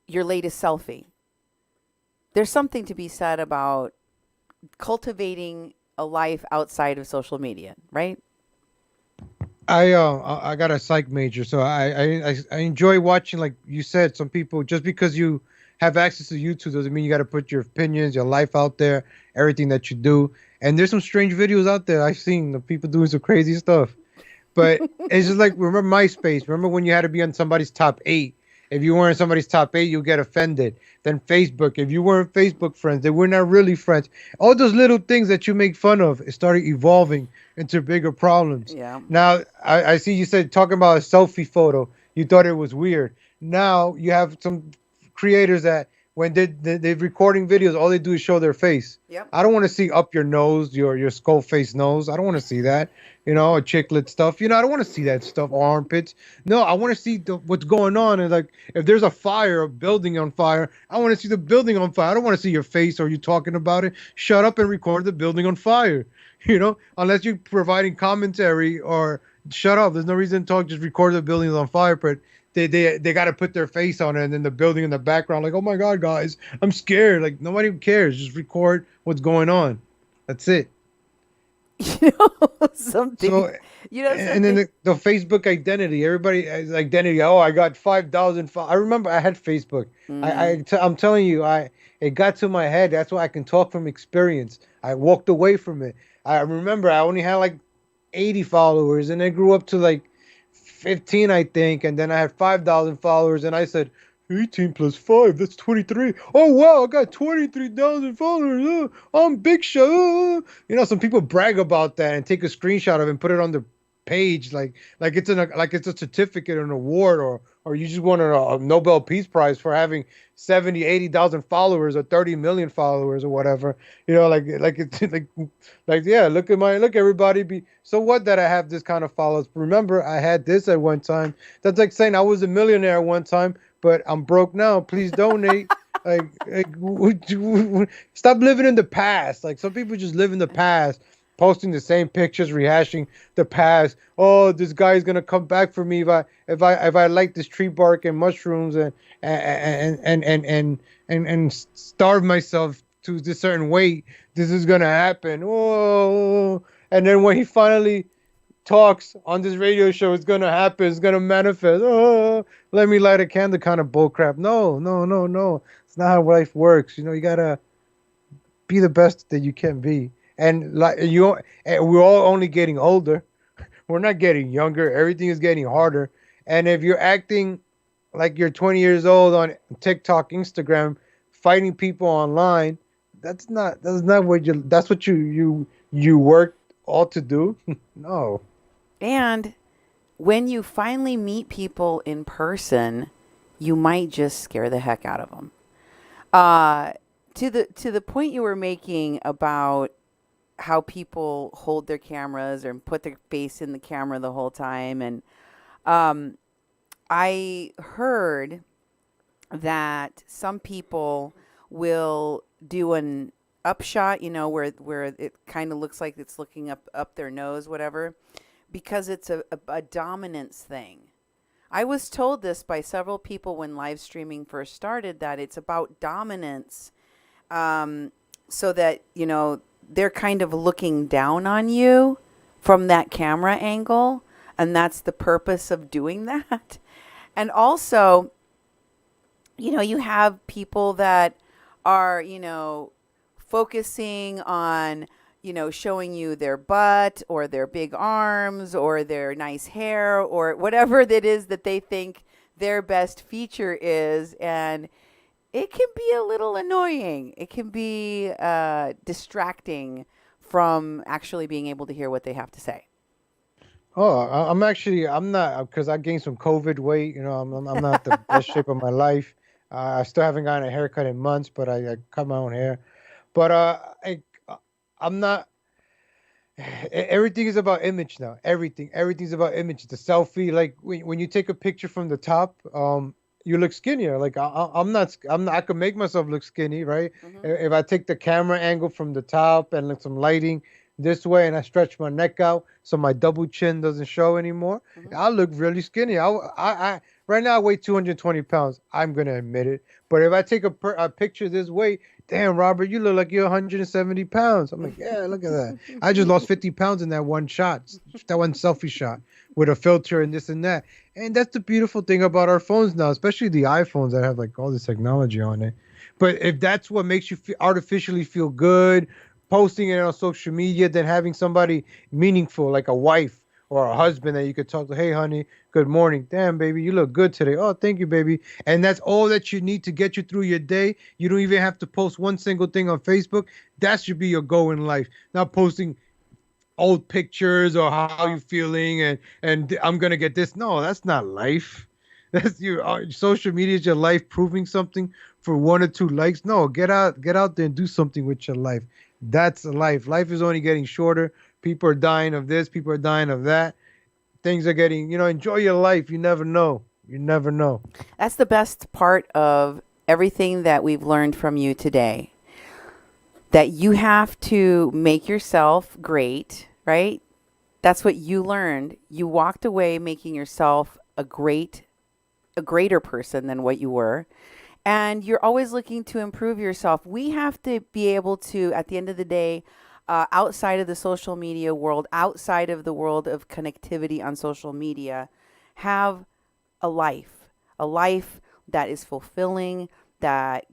your latest selfie. There's something to be said about cultivating a life outside of social media, right? I got a psych major, so I enjoy watching. Like you said, some people, just because you have access to YouTube doesn't mean you got to put your opinions, your life out there, everything that you do. And there's some strange videos out there I've seen of people doing some crazy stuff. But it's just like, remember MySpace? Remember when you had to be on somebody's top 8? If you weren't somebody's top 8, you get offended. Then Facebook, if you weren't Facebook friends, they were not really friends. All those little things that you make fun of, it started evolving into bigger problems. Yeah. Now, I see you said talking about a selfie photo, you thought it was weird. Now you have some creators that when they're recording videos, all they do is show their face. Yep. I don't want to see up your nose, your skull face nose. I don't want to see that. A chicklet stuff. I don't want to see that stuff, armpits. No, I want to see what's going on. And like, if there's a fire, a building on fire, I want to see the building on fire. I don't want to see your face or you talking about it. Shut up and record the building on fire. Unless you're providing commentary, or shut up. There's no reason to talk. Just record the building on fire. But they got to put their face on it, and then the building in the background, like, oh my God, guys, I'm scared. Like, nobody cares. Just record what's going on. That's it. Something. So, and then the Facebook identity. Everybody has identity. Oh, I got 5,000. I remember I had Facebook. I'm telling you, it got to my head. That's why I can talk from experience. I walked away from it. I remember I only had like 80 followers, and it grew up to like 15, I think, and then I had 5,000 followers, and I said, 18 plus 5, that's 23. Oh, wow, I got 23,000 followers. I'm big shot. Some people brag about that and take a screenshot of it and put it on their page like it's a certificate or an award or you just won a Nobel Peace Prize for having 70, 80,000 followers or 30 million followers or whatever. Like it's like yeah, look everybody be so what that I have this kind of followers. Remember, I had this at one time. That's like saying I was a millionaire at one time, but I'm broke now. Please donate. Stop living in the past. Like some people just live in the past, posting the same pictures, rehashing the past. Oh, this guy's gonna come back for me if I like this tree bark and mushrooms and starve myself to this certain weight. This is gonna happen. Oh, and then when he finally talks on this radio show, it's gonna happen. It's gonna manifest. Oh, let me light a candle, kind of bullcrap. No, no, no, no. It's not how life works. You gotta be the best that you can be. And we're all only getting older. We're not getting younger. Everything is getting harder. And if you're acting like you're 20 years old on TikTok, Instagram, fighting people online, that's what you worked all to do. No. And when you finally meet people in person, you might just scare the heck out of them. To the point you were making about how people hold their cameras or put their face in the camera the whole time, and I heard that some people will do an upshot, where it kind of looks like it's looking up their nose, whatever, because it's a dominance thing. I was told this by several people when live streaming first started, that it's about dominance, so that, they're kind of looking down on you from that camera angle. And that's the purpose of doing that. And also, you have people that are, focusing on, showing you their butt or their big arms or their nice hair or whatever that is that they think their best feature is. And it can be a little annoying. It can be distracting from actually being able to hear what they have to say. Oh, I'm not, because I gained some COVID weight. I'm not the best shape of my life. I still haven't gotten a haircut in months, but I cut my own hair. But I'm not. Everything is about image now. Everything's about image. The selfie, like when you take a picture from the top, you look skinnier. Like I'm not. I could make myself look skinny, right? Mm-hmm. If I take the camera angle from the top and like some lighting this way, and I stretch my neck out so my double chin doesn't show anymore, Mm-hmm. I look really skinny. I right now I weigh 220 pounds. I'm gonna admit it. But if I take a picture this way, damn, Robert, you look like you're 170 pounds. I'm like, yeah, look at that. I just lost 50 pounds in that one shot, that one selfie shot with a filter and this and that. And that's the beautiful thing about our phones now, especially the iPhones that have like all this technology on it. But if that's what makes you artificially feel good, posting it on social media, than having somebody meaningful like a wife or a husband that you could talk to, hey, honey, good morning. Damn, baby, you look good today. Oh, thank you, baby. And that's all that you need to get you through your day. You don't even have to post one single thing on Facebook. That should be your goal in life. Not posting old pictures or how you feeling and I'm gonna get this. No, that's not life. That's your social media is your life proving something for 1 or 2 likes. No, get out there and do something with your life. That's life. Life is only getting shorter. People are dying of this. People are dying of that. Things are getting, enjoy your life. You never know. You never know. That's the best part of everything that we've learned from you today. That you have to make yourself great, right? That's what you learned. You walked away making yourself a greater person than what you were. And you're always looking to improve yourself. We have to be able to, at the end of the day, outside of the social media world, outside of the world of connectivity on social media, have a life that is fulfilling, that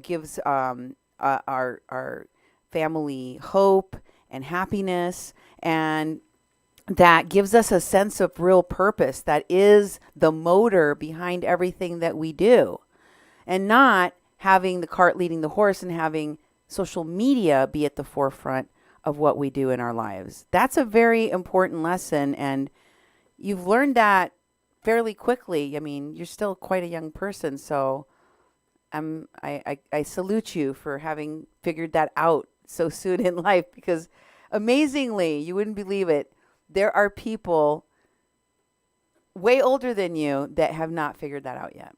gives our family hope and happiness, and that gives us a sense of real purpose. That is the motor behind everything that we do, and not having the cart leading the horse and having social media be at the forefront of what we do in our lives. That's a very important lesson, and you've learned that fairly quickly. I mean, you're still quite a young person, so I salute you for having figured that out so soon in life because amazingly, you wouldn't believe it. There are people way older than you that have not figured that out yet.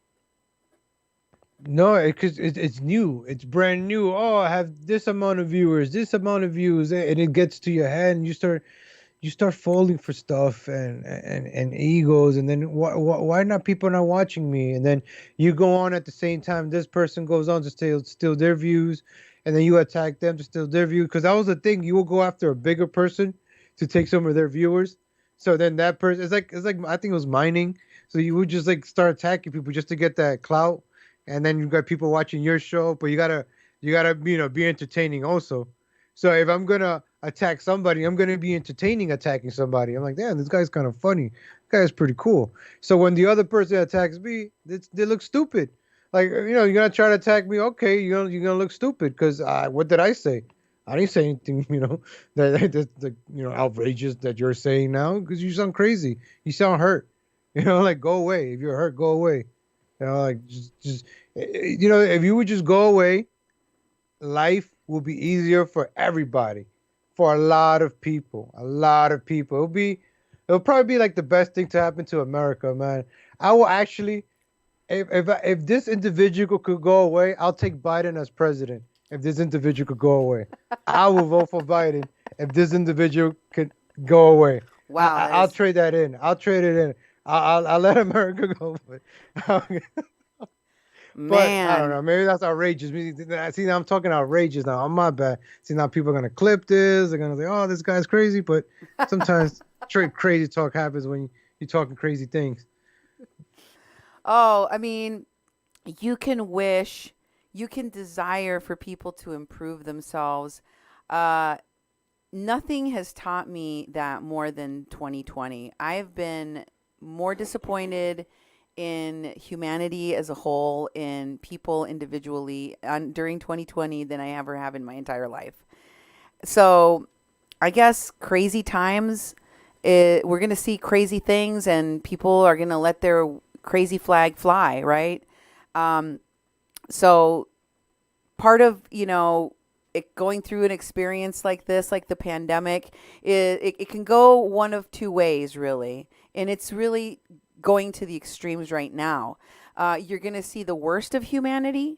No, because it's new. It's brand new. Oh, I have this amount of viewers, this amount of views, and it gets to your head, and you start falling for stuff and egos, and then why not people not watching me? And then you go on at the same time. This person goes on to steal their views, and then you attack them to steal their views. Because that was the thing. You will go after a bigger person to take some of their viewers. So then that person, it's like I think it was mining. So you would just like start attacking people just to get that clout, and then you got people watching your show, but you gotta be entertaining also. So if I'm gonna attack somebody, I'm gonna be entertaining attacking somebody. I'm like, damn, this guy's kind of funny. This guy's pretty cool. So when the other person attacks me, they look stupid. Like you're gonna try to attack me. Okay, you're gonna look stupid because what did I say? I didn't say anything. That's outrageous that you're saying now because you sound crazy. You sound hurt. Like go away. If you're hurt, go away. Like if you would just go away, life will be easier for everybody, for a lot of people. A lot of people. It'll probably be like the best thing to happen to America, man. I will actually, if this individual could go away, I'll take Biden as president. If this individual could go away, I will vote for Biden. If this individual could go away, Wow, that I'll is trade that in. I'll trade it in. I'll let America go. But I don't man. know. Maybe that's outrageous. See, now I'm talking outrageous now. I'm my bad. See, now people are gonna clip this. They're gonna say, "Oh, this guy's crazy." But sometimes crazy talk happens when you're talking crazy things. Oh, I mean, you can wish, you can desire for people to improve themselves. Uh, Nothing has taught me that more than 2020. I've been more disappointed in humanity as a whole, in people individually, during 2020 than I ever have in my entire life. So I guess crazy times, we're going to see crazy things and people are going to let their crazy flag fly, right? Um, so part of, going through an experience like this, like the pandemic, it can go one of two ways, really. And it's really going to the extremes right now. You're going to see the worst of humanity.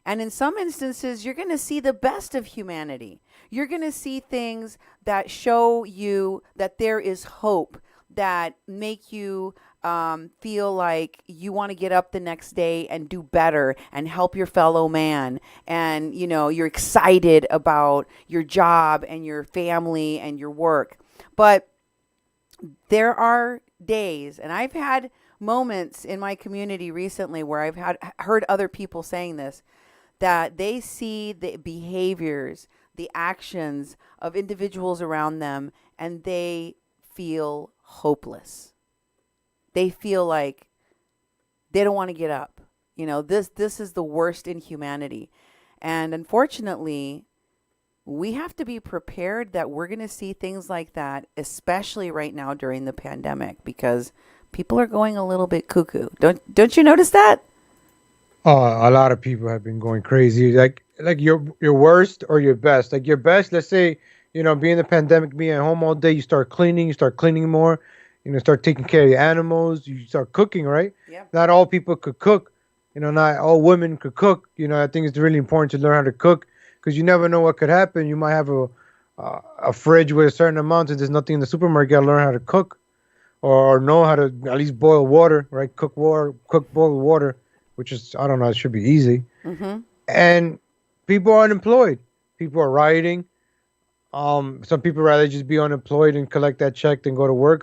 And in some instances, you're going to see the best of humanity. You're going to see things that show you that there is hope, that make you feel like you want to get up the next day and do better and help your fellow man. And, you're excited about your job and your family and your work. But there are days, and I've had moments in my community recently where I've heard other people saying this, that they see the behaviors, the actions of individuals around them, and they feel hopeless. They feel like they don't want to get up. This is the worst in humanity. And unfortunately, we have to be prepared that we're going to see things like that, especially right now during the pandemic, because people are going a little bit cuckoo. Don't you notice that? A lot of people have been going crazy. Like your worst or your best. Like your best, let's say, being the pandemic, being at home all day, you start cleaning more, start taking care of your animals, you start cooking, right? Yeah. Not all people could cook, not all women could cook. I think it's really important to learn how to cook because you never know what could happen. You might have a fridge with a certain amount and there's nothing in the supermarket. You gotta learn how to cook or know how to at least boil water, right? Cook boiled water, which is, I don't know, it should be easy. Mm-hmm. And people are unemployed. People are rioting. Some people rather just be unemployed and collect that check than go to work.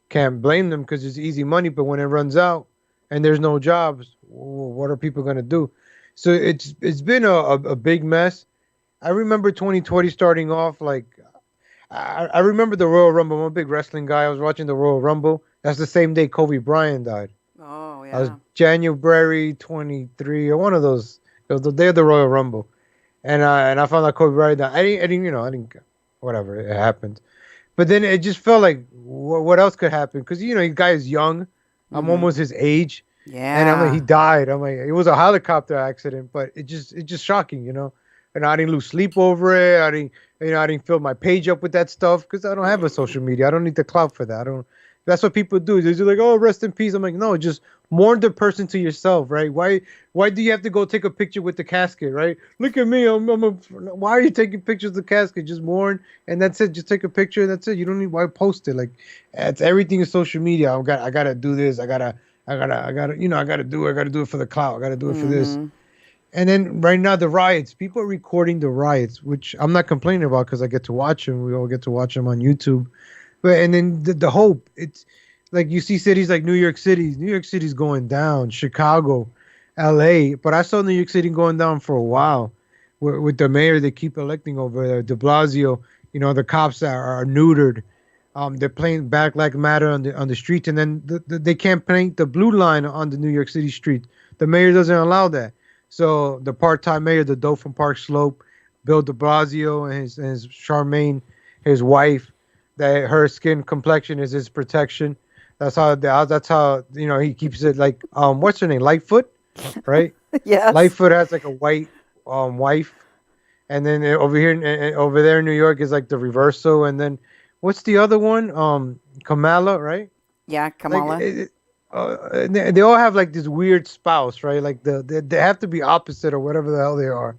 Can't blame them because it's easy money. But when it runs out and there's no jobs, what are people gonna do? So it's been a big mess. I remember 2020 starting off like I remember the Royal Rumble. I'm a big wrestling guy. I was watching the Royal Rumble. That's the same day Kobe Bryant died. Oh, I was yeah. January 23 or one of those. It was the day of the Royal Rumble, and I found out Kobe Bryant died. I didn't, whatever, it happened. But then it just felt like what else could happen? Because the guy is young. I'm Mm-hmm. almost his age, and I'm like, he Yeah. died. I'm like, it was a helicopter accident, but it's just shocking. And I didn't lose sleep over it. I didn't fill my page up with that stuff because I don't have a social media. I don't need the clout for that. I don't. That's what people do. They're just like, oh, rest in peace. I'm like, no, just mourn the person to yourself, right? Why do you have to go take a picture with the casket, right? Look at me. Why are you taking pictures of the casket? Just mourn, and that's it. Just take a picture, and that's it. You don't need why post it. Like, it's everything is social media. I gotta do this. I gotta do it for the clout. I gotta do it for this. Mm-hmm. And then right now the riots, people are recording the riots, which I'm not complaining about because I get to watch them. We all get to watch them on YouTube. But and then the hope, it's like you see cities like New York City. New York City's going down. Chicago, L.A. But I saw New York City going down for a while with the mayor they keep electing over there, De Blasio. The cops are neutered. They're playing Black Lives Matter on the streets, and then they can't paint the blue line on the New York City street. The mayor doesn't allow that. So the part-time mayor, the doe from Park Slope, Bill de Blasio, and his Charmaine, his wife, that her skin complexion is his protection. That's how he keeps it like what's her name? Lightfoot, right? Yes. Lightfoot has like a white wife, and then over there in New York is like the reverso, and then what's the other one? Kamala, right? Yeah, Like Kamala. they all have like this weird spouse, right? Like they have to be opposite or whatever the hell they are.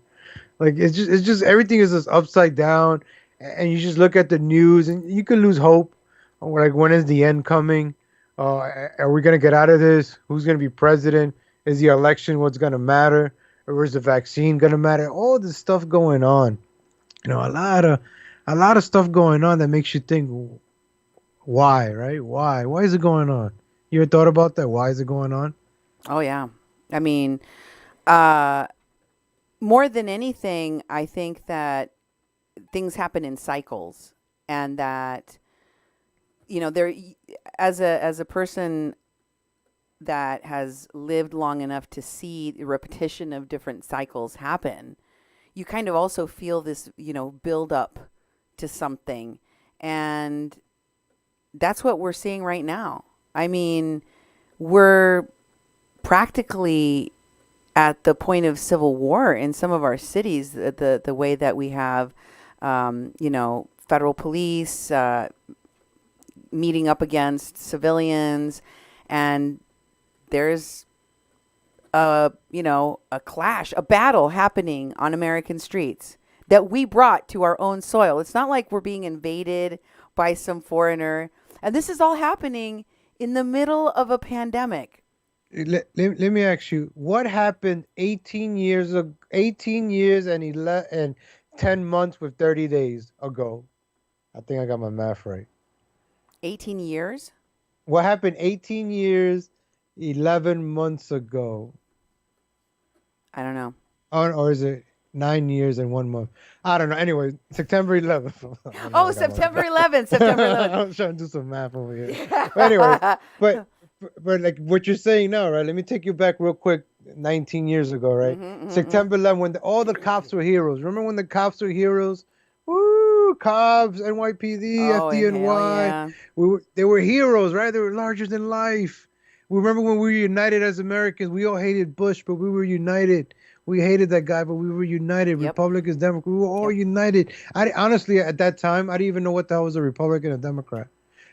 Like it's just everything is just upside down, and you just look at the news and you can lose hope. Like, when is the end coming? Are we gonna get out of this? Who's gonna be president? Is the election what's gonna matter, or is the vaccine gonna matter? All this stuff going on. A lot of stuff going on that makes you think, why, right? Why is it going on? You ever thought about that? Why is it going on? Oh yeah. I mean, uh, more than anything, I think that things happen in cycles, and that there, as a person that has lived long enough to see the repetition of different cycles happen, you kind of also feel this, build up to something. And that's what we're seeing right now. I mean, we're practically at the point of civil war in some of our cities, the way that we have, federal police meeting up against civilians, and there's a clash, a battle happening on American streets that we brought to our own soil. It's not like we're being invaded by some foreigner. And this is all happening in the middle of a pandemic. Let me ask you, what happened 18 years ago, 18 years and 10 months with 30 days ago? I think I got my math right. 18 years? What happened 18 years, 11 months ago? I don't know. Or is it 9 years and 1 month? I don't know. Anyway, September 11th. I know Oh, I got my September 11th. September 11th. I was trying to do some math over here. But anyway, but like what you're saying now, right? Let me take you back real quick, 19 years ago, right? September 11th, when all the cops were heroes. Remember when the cops were heroes? Woo, cops, NYPD, Oh, hell FDNY. yeah. They were heroes, right? They were larger than life. We remember when we were united as Americans. We all hated Bush, but we were united. We hated that guy, but we were united. Yep. Republicans, Democrats, we were all united. Honestly, at that time, I didn't even know what the hell was a Republican or Democrat.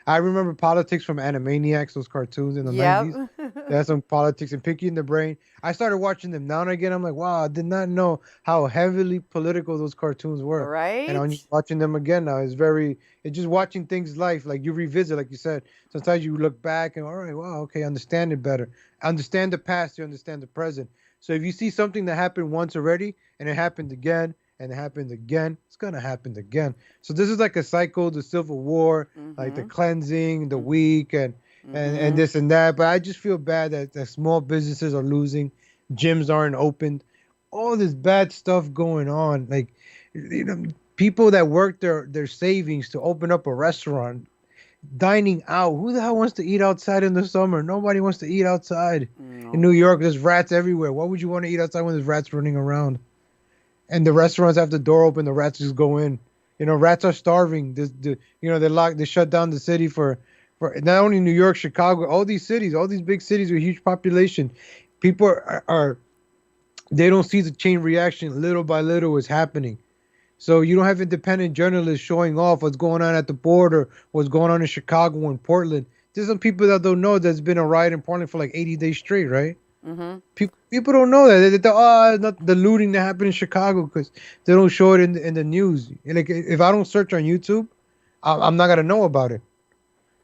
I remember politics from Animaniacs, those cartoons in the 90s. They had some politics and Pinky in the Brain. I started watching them now and again. I'm like, wow, I did not know how heavily political those cartoons were. Right? And I'm just watching them again now. It's just watching things life. Like you revisit, like you said, sometimes you look back and, all right, wow, okay, understand it better. Understand the past, you understand the present. So if you see something that happened once already and it happened again, and it happened again, it's gonna happen again. So this is like a cycle, the Civil War, like the cleansing, the weak, and this and that. But I just feel bad that small businesses are losing, gyms aren't opened, all this bad stuff going on. Like, people that work their savings to open up a restaurant, dining out. Who the hell wants to eat outside in the summer? Nobody wants to eat outside. No. In New York, there's rats everywhere. Why would you want to eat outside when there's rats running around? And the restaurants have the door open, the rats just go in. Rats are starving. They shut down the city for not only New York, Chicago, all these cities, all these big cities with huge population. People are they don't see the chain reaction little by little is happening. So you don't have independent journalists showing off what's going on at the border, what's going on in Chicago and Portland. There's some people that don't know there's been a riot in Portland for like 80 days straight, right? Mm-hmm. People don't know that. They thought, oh, it's not the looting that happened in Chicago because they don't show it in the news. And like, if I don't search on YouTube, I'm not gonna know about it.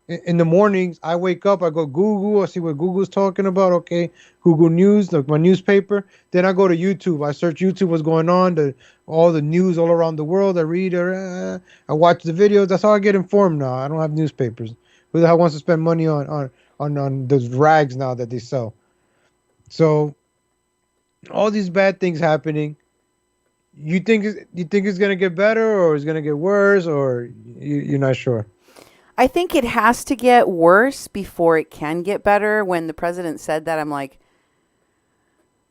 In the mornings, I wake up, I go Google, I see what Google's talking about. Okay, Google News, like my newspaper. Then I go to YouTube. I search YouTube, what's going on, all the news all around the world. I read, I watch the videos. That's how I get informed now. I don't have newspapers. Who the hell wants to spend money on those rags now that they sell? So all these bad things happening. You think it's gonna get better or it's gonna get worse or you're not sure? I think it has to get worse before it can get better. When the president said that, I'm like,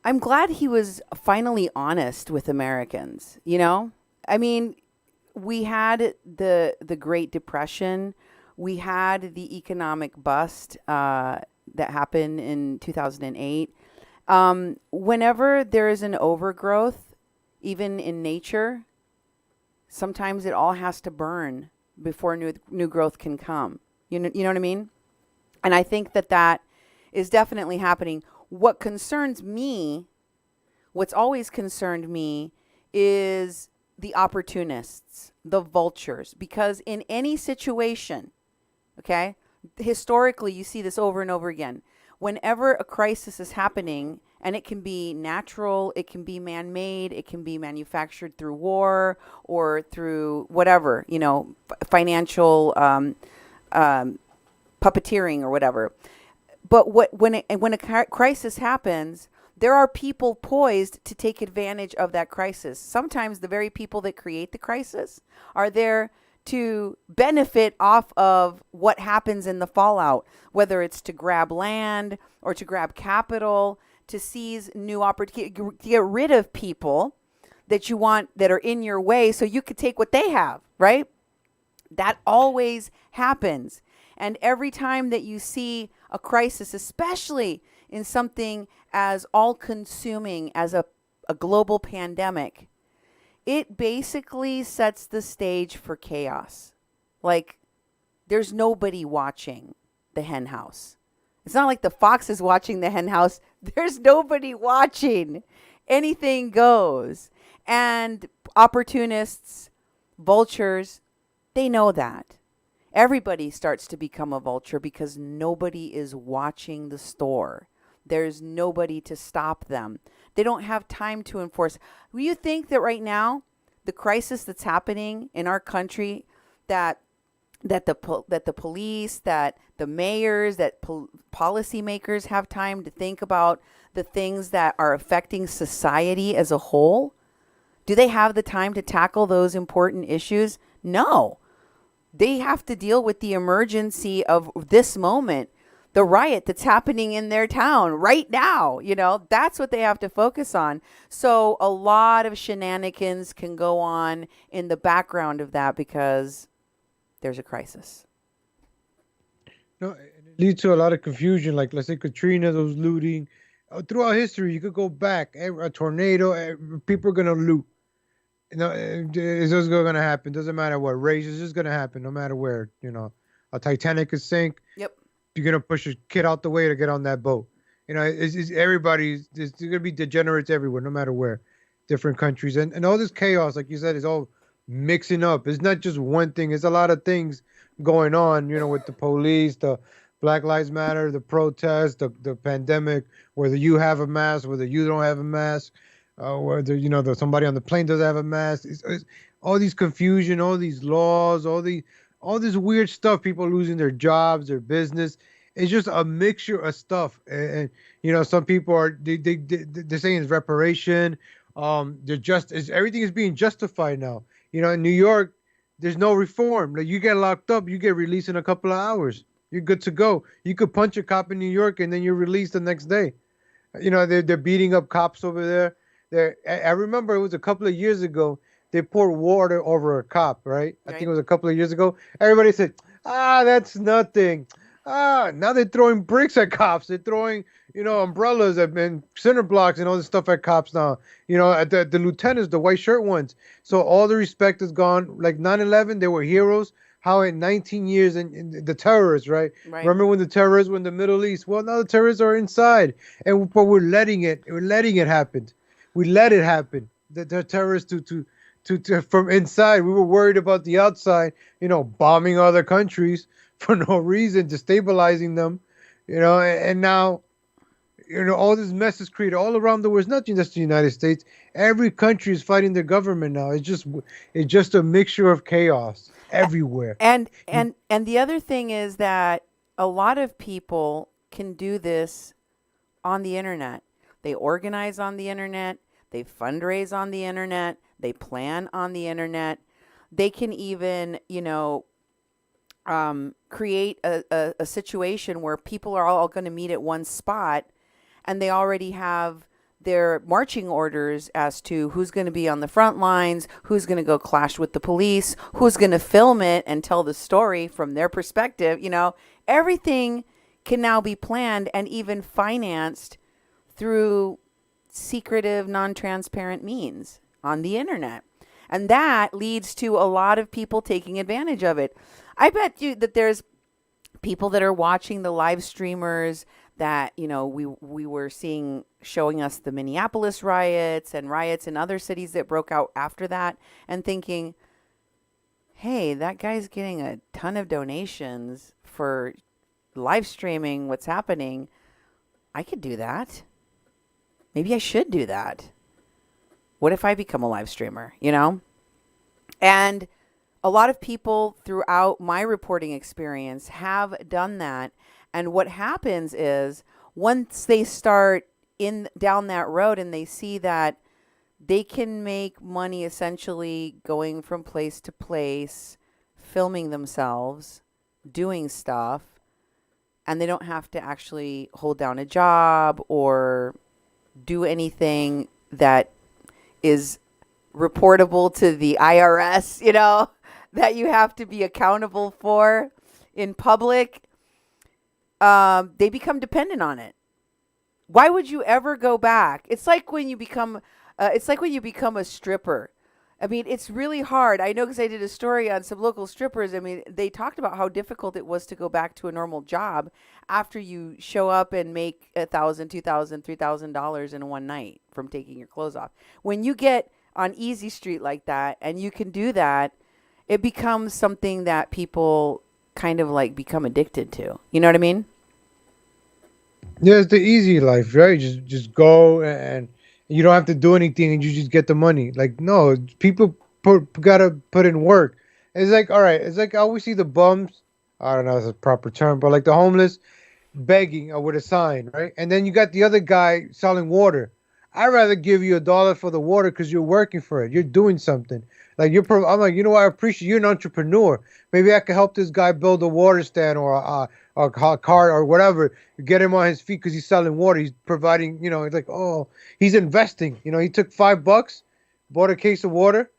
I'm glad he was finally honest with Americans, you know? I mean, we had the Great Depression, we had the economic bust that happened in 2008. Whenever there is an overgrowth, even in nature, sometimes it all has to burn before new growth can come. You know what I mean? And I think that is definitely happening. What concerns me, what's always concerned me, is the opportunists, the vultures. Because in any situation, okay, historically, you see this over and over again. Whenever a crisis is happening, and it can be natural, it can be man-made, it can be manufactured through war or through whatever, financial puppeteering or whatever. But when a crisis happens, there are people poised to take advantage of that crisis. Sometimes the very people that create the crisis are there to benefit off of what happens in the fallout, whether it's to grab land or to grab capital, to seize new opportunities, to get rid of people that you want that are in your way so you could take what they have, right? That always happens. And every time that you see a crisis, especially in something as all-consuming as a global pandemic, it basically sets the stage for chaos. Like, there's nobody watching the hen house. It's not like the fox is watching the hen house. There's nobody watching. Anything goes. And opportunists, vultures, they know that. Everybody starts to become a vulture because nobody is watching the store. There's nobody to stop them. They don't have time to enforce. Do you think that right now, the crisis that's happening in our country, that the police, that the mayors, that policymakers have time to think about the things that are affecting society as a whole? Do they have the time to tackle those important issues? No. They have to deal with the emergency of this moment, the riot that's happening in their town right now. That's what they have to focus on. So a lot of shenanigans can go on in the background of that because there's a crisis. No, it leads to a lot of confusion. Like, let's say Katrina, those looting. Throughout history, you could go back. A tornado, people are going to loot. It's just going to happen. Doesn't matter what race. It's just going to happen no matter where. A Titanic could sink. Yep. You're going to push a kid out the way to get on that boat. It's everybody's. There's going to be degenerates everywhere, no matter where. Different countries. And all this chaos, like you said, is all mixing up. It's not just one thing. It's a lot of things going on, with the police, the Black Lives Matter, the protests, the pandemic, whether you have a mask, whether you don't have a mask, whether, somebody on the plane doesn't have a mask. It's all these confusion, all these laws, all this weird stuff, people losing their jobs, their business. It's just a mixture of stuff. And some people they're saying it's reparation. Everything is being justified now. In New York, there's no reform. Like, you get locked up, you get released in a couple of hours. You're good to go. You could punch a cop in New York and then you're released the next day. They're beating up cops over there. I remember it was a couple of years ago. they poured water over a cop, right? I think Right. it was a couple of years ago. Everybody said, that's nothing. Now they're throwing bricks at cops. They're throwing, umbrellas and cinder blocks and all this stuff at cops now. At the lieutenants, the white shirt ones. So all the respect is gone. Like 9/11, they were heroes. How in 19 years and the terrorists, right? Right. Remember when the terrorists were in the Middle East? Well, now the terrorists are inside, but we're letting it happen. We let it happen. The terrorists to from inside. We were worried about the outside, bombing other countries for no reason, destabilizing them, and now, all this mess is created all around the world. It's not just the United States. Every country is fighting their government now. It's just a mixture of chaos everywhere. And the other thing is that a lot of people can do this on the internet. They organize on the internet, they fundraise on the internet, they plan on the internet. They can even, create a situation where people are all going to meet at one spot, and they already have their marching orders as to who's going to be on the front lines, who's going to go clash with the police, who's going to film it and tell the story from their perspective. Everything can now be planned and even financed through secretive, non-transparent means on the internet. And that leads to a lot of people taking advantage of it. I bet you that there's people that are watching the live streamers that, we were seeing showing us the Minneapolis riots and riots in other cities that broke out after that, and thinking, hey, that guy's getting a ton of donations for live streaming what's happening. I could do that. Maybe I should do that. What if I become a live streamer, And a lot of people throughout my reporting experience have done that. And what happens is once they start in down that road and they see that they can make money essentially going from place to place, filming themselves, doing stuff, and they don't have to actually hold down a job or do anything that is reportable to the IRS, that you have to be accountable for in public. They become dependent on it. Why would you ever go back? It's like when you become a stripper. I mean, it's really hard. I know because I did a story on some local strippers. I mean, they talked about how difficult it was to go back to a normal job after you show up and make $1,000, $2,000, $3,000 in one night from taking your clothes off. When you get on Easy Street like that and you can do that, it becomes something that people kind of like become addicted to. You know what I mean? Yeah, it's the easy life, right? Just go and you don't have to do anything and you just get the money. Like no, people gotta put in work. It's like all right. It's like I always see the bums. I don't know if it's a proper term, but like the homeless begging or with a sign, right? And then you got the other guy selling water. I'd rather give you $1 for the water because you're working for it. You're doing something. Like I'm like, I appreciate you're an entrepreneur. Maybe I could help this guy build a water stand or a car or whatever. Get him on his feet because he's selling water. He's providing. It's like, oh, he's investing. He took $5, bought a case of water,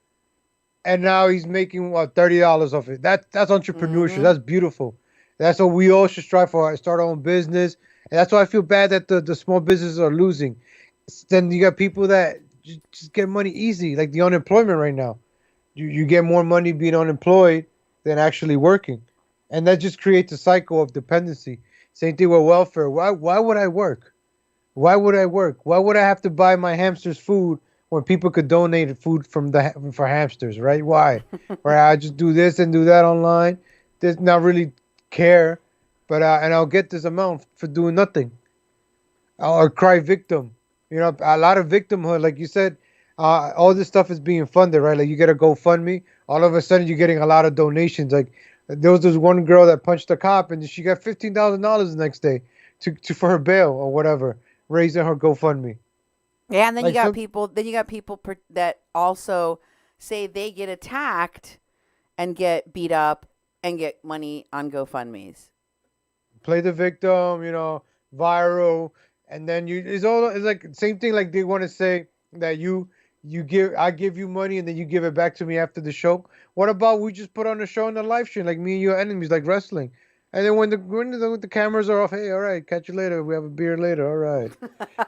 and now he's making what $30 off it. That's entrepreneurship. Mm-hmm. That's beautiful. That's what we all should strive for. Start our own business, and that's why I feel bad that the small businesses are losing. Then you got people that just get money easy, like the unemployment right now. You get more money being unemployed than actually working, and that just creates a cycle of dependency. Same thing with welfare. Why would I work? Why would I work? Why would I have to buy my hamsters food when people could donate food for hamsters, right? Why? Right? I just do this and do that online. There's not really care, but and I'll get this amount for doing nothing. Or cry victim. A lot of victimhood, like you said, all this stuff is being funded, right? Like you get a GoFundMe, all of a sudden you're getting a lot of donations. Like there was this one girl that punched a cop and she got $15,000 the next day for her bail or whatever, raising her GoFundMe. Yeah, and then Like you got people. Then you got people that also say they get attacked and get beat up and get money on GoFundmes. play the victim, viral, and then it's like same thing. Like they want to say that you I give you money and then you give it back to me after the show. What about we just put on a show on the live stream like me and your enemies, like wrestling, and then when the cameras are off, hey, all right, catch you later. We have a beer later, all right.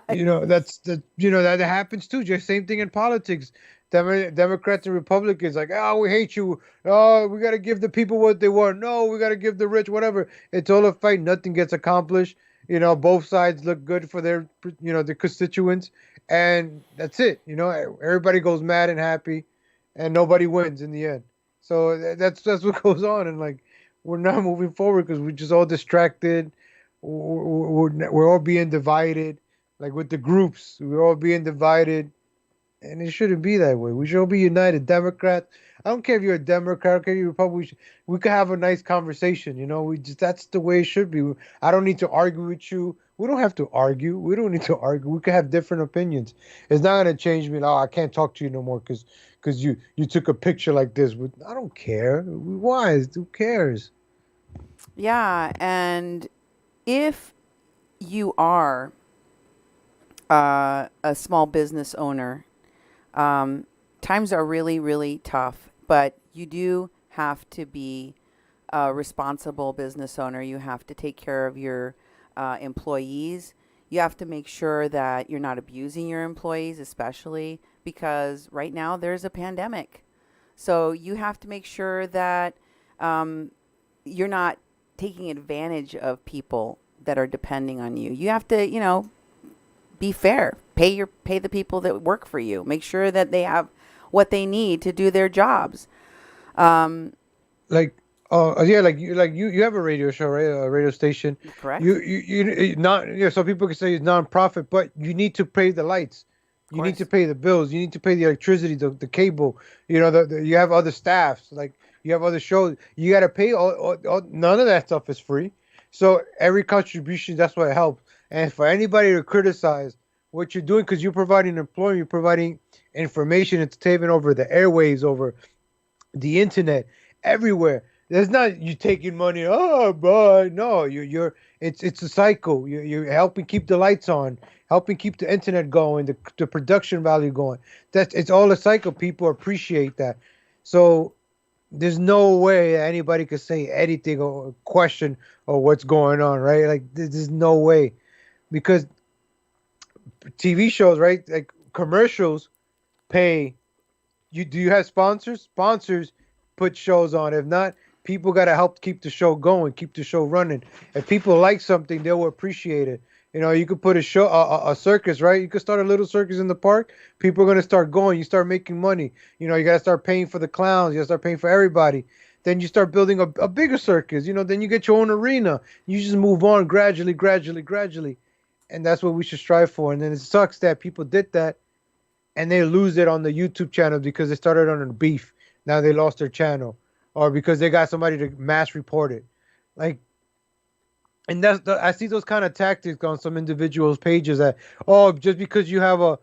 That happens too. Just same thing in politics. Democrats and Republicans like, oh, we hate you. Oh, we gotta give the people what they want. No, we gotta give the rich whatever. It's all a fight. Nothing gets accomplished. Both sides look good for their constituents, and that's it. Everybody goes mad and happy, and nobody wins in the end. So that's what goes on, and like we're not moving forward because we're just all distracted. We're all being divided, like with the groups. We're all being divided, and it shouldn't be that way. We should all be united. Democrat. I don't care if you're a Democrat. I don't care if you're a Republican. We could have a nice conversation. That's the way it should be. I don't need to argue with you. We don't have to argue. We don't need to argue. We could have different opinions. It's not gonna change me. Oh, I can't talk to you no more because you took a picture like this. I don't care. Why? Who cares? Yeah, and if you are a small business owner, times are really, really tough, but you do have to be a responsible business owner. You have to take care of your employees. You have to make sure that you're not abusing your employees, especially because right now there's a pandemic. So you have to make sure that you're not taking advantage of people that are depending on you. You have to, be fair. Pay the people that work for you. Make sure that they have what they need to do their jobs. Um, Like yeah, you have a radio show, right? A radio station. Correct? Not, some people can say it's non-profit, but you need to pay the lights. Of You need to course. pay the bills. You need to pay the electricity, the cable. You have other staffs, like you have other shows. You got to pay none of that stuff is free. So every contribution, that's what helps. And for anybody to criticize what you're doing, because you're providing employment, you're providing information, it's taken over the airwaves, over the internet, everywhere. There's not you taking money. Oh, but no, it's a cycle. You're helping keep the lights on, helping keep the internet going, the production value going. It's all a cycle. People appreciate that. So there's no way anybody could say anything or question or what's going on, right? Like there's no way, because TV shows, right? Like commercials pay. Do you have sponsors? Sponsors put shows on. If not, people got to help keep the show going, keep the show running. If people like something, they will appreciate it. You could put a circus, right? You could start a little circus in the park. People are going to start going. You start making money. You got to start paying for the clowns. You got to start paying for everybody. Then you start building a bigger circus. Then you get your own arena. You just move on gradually, gradually, gradually. And that's what we should strive for. And then it sucks that people did that and they lose it on the YouTube channel because they started on a beef. Now they lost their channel, or because they got somebody to mass report it. Like, and I see those kind of tactics on some individuals' pages that, oh, just because you have a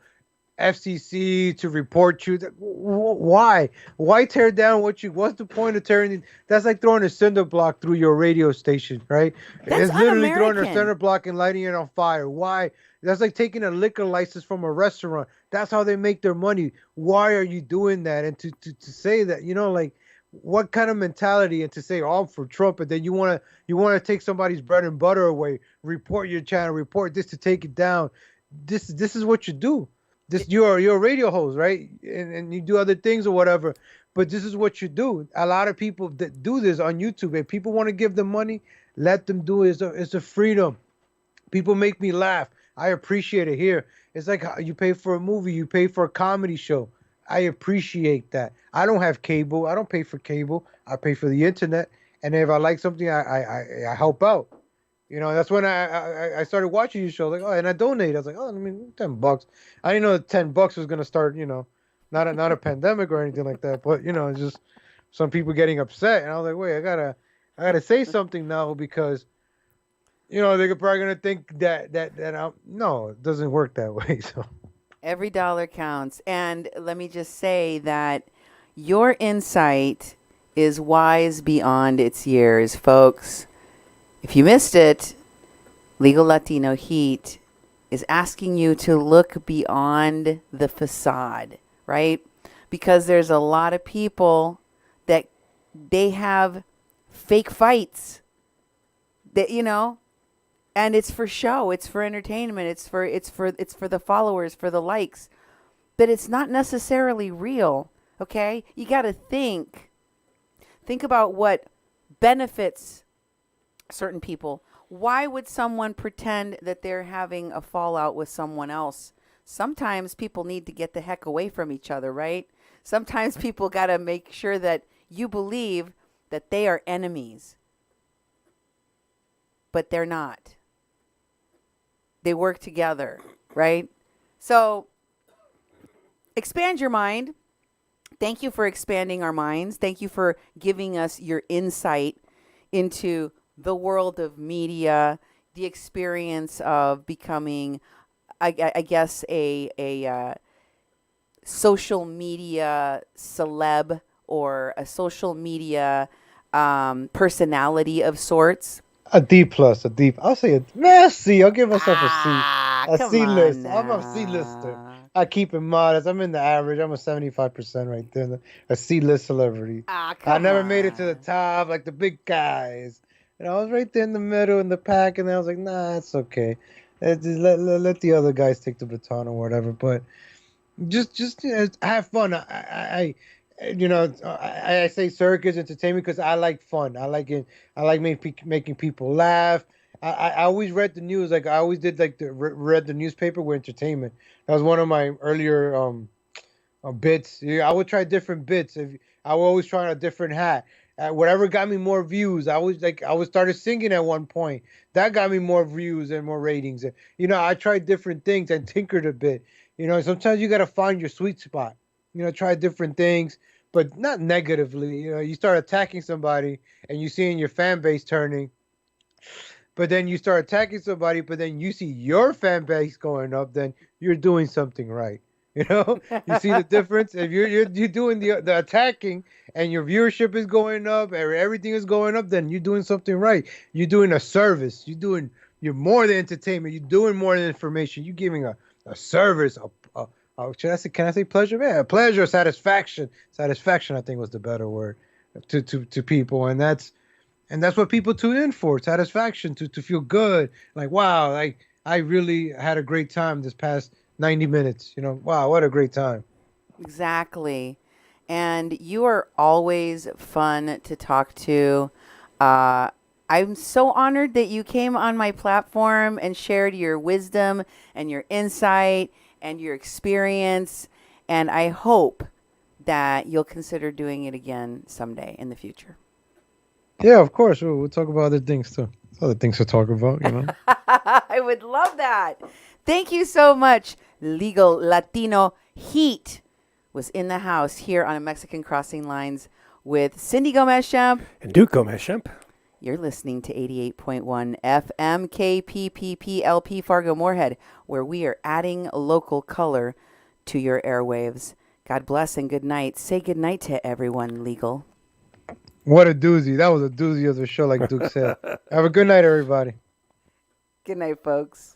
FCC to report you, why? Why tear down what's the point of tearing? That's like throwing a cinder block through your radio station, right? That's It's literally throwing a un-American. cinder block and lighting it on fire. Why? That's like taking a liquor license from a restaurant. That's how they make their money. Why are you doing that? And to say that, like, what kind of mentality? And to say, oh, I'm for Trump, and then you want to take somebody's bread and butter away, report your channel, report this to take it down. This is what you do. You're a radio host, right? And you do other things or whatever, but this is what you do. A lot of people that do this on YouTube, if people want to give them money, let them do it. It's a freedom. People make me laugh. I appreciate it here. It's like you pay for a movie, you pay for a comedy show. I appreciate that. I don't have cable. I don't pay for cable. I pay for the internet. And if I like something, I help out. That's when I started watching your show. Like, oh, and I donate. I was like, oh, I mean, $10. I didn't know that $10 was gonna start. Not a pandemic or anything like that. But it's just some people getting upset, and I was like, wait, I gotta say something now, because they're probably gonna think that I'm, no, it doesn't work that way. So Every dollar counts. And let me just say that your insight is wise beyond its years, folks. If you missed it, Legal Latino Heat is asking you to look beyond the facade. right? Because there's a lot of people that they have fake fights that, and it's for show, it's for entertainment, it's for the followers, for the likes, but it's not necessarily real. Okay? You got to think about what benefits certain people. Why would someone pretend that they're having a fallout with someone else? Sometimes people need to get the heck away from each other, right? Sometimes people got to make sure that you believe that they are enemies, but they're not. They work together, right? So expand your mind. Thank you for expanding our minds. Thank you for giving us your insight into the world of media, the experience of becoming, I guess, a social media celeb or a social media personality of sorts. A D plus, a D. I'll say a C. I'll give myself a C. A Come C on list. I'm a C lister. now. I keep it modest. I'm in the average. I'm a 75% right there. A C list celebrity. I Come never made it to the on. top like the big guys. And I was right there in the middle in the pack, and I was like, nah, it's okay. Just let the other guys take the baton or whatever. But just have fun. I say circus entertainment because I like fun. I like it. I like making people laugh. I always read the news. Like I always did. Like read the newspaper with entertainment. That was one of my earlier bits. Yeah, I would try different bits. If I would always try on a different hat. Whatever got me more views. I was started singing at one point. That got me more views and more ratings. I tried different things and tinkered a bit. Sometimes you got to find your sweet spot. Try different things, but not negatively. You start attacking somebody and you see in your fan base turning, but then you start attacking somebody, but then you see your fan base going up, then you're doing something right. You see the difference. If you're doing the attacking and your viewership is going up, or everything is going up, then you're doing something right. You're doing a service. You're more than entertainment. You're doing more than information. You're giving a service, can I say pleasure? Yeah, pleasure, satisfaction. Satisfaction, I think, was the better word to people, and that's what people tune in for. Satisfaction, to feel good. Like, wow, like I really had a great time this past 90 minutes. Wow, what a great time. Exactly. And you are always fun to talk to. Uh, I'm so honored that you came on my platform and shared your wisdom and your insight and your experience. And I hope that you'll consider doing it again someday in the future. Yeah, of course. We'll talk about other things too. Other things to talk about. I would love that. Thank you so much. Legal Latino Heat was in the house here on a Mexican Crossing Lines with Cindy Gomez-Schempp. And Duke Gomez-Schempp. You're listening to 88.1 FM KPPPLP Fargo Moorhead, where we are adding local color to your airwaves. God bless and good night. Say good night to everyone, Legal. What a doozy. That was a doozy of a show, like Duke said. Have a good night, everybody. Good night, folks.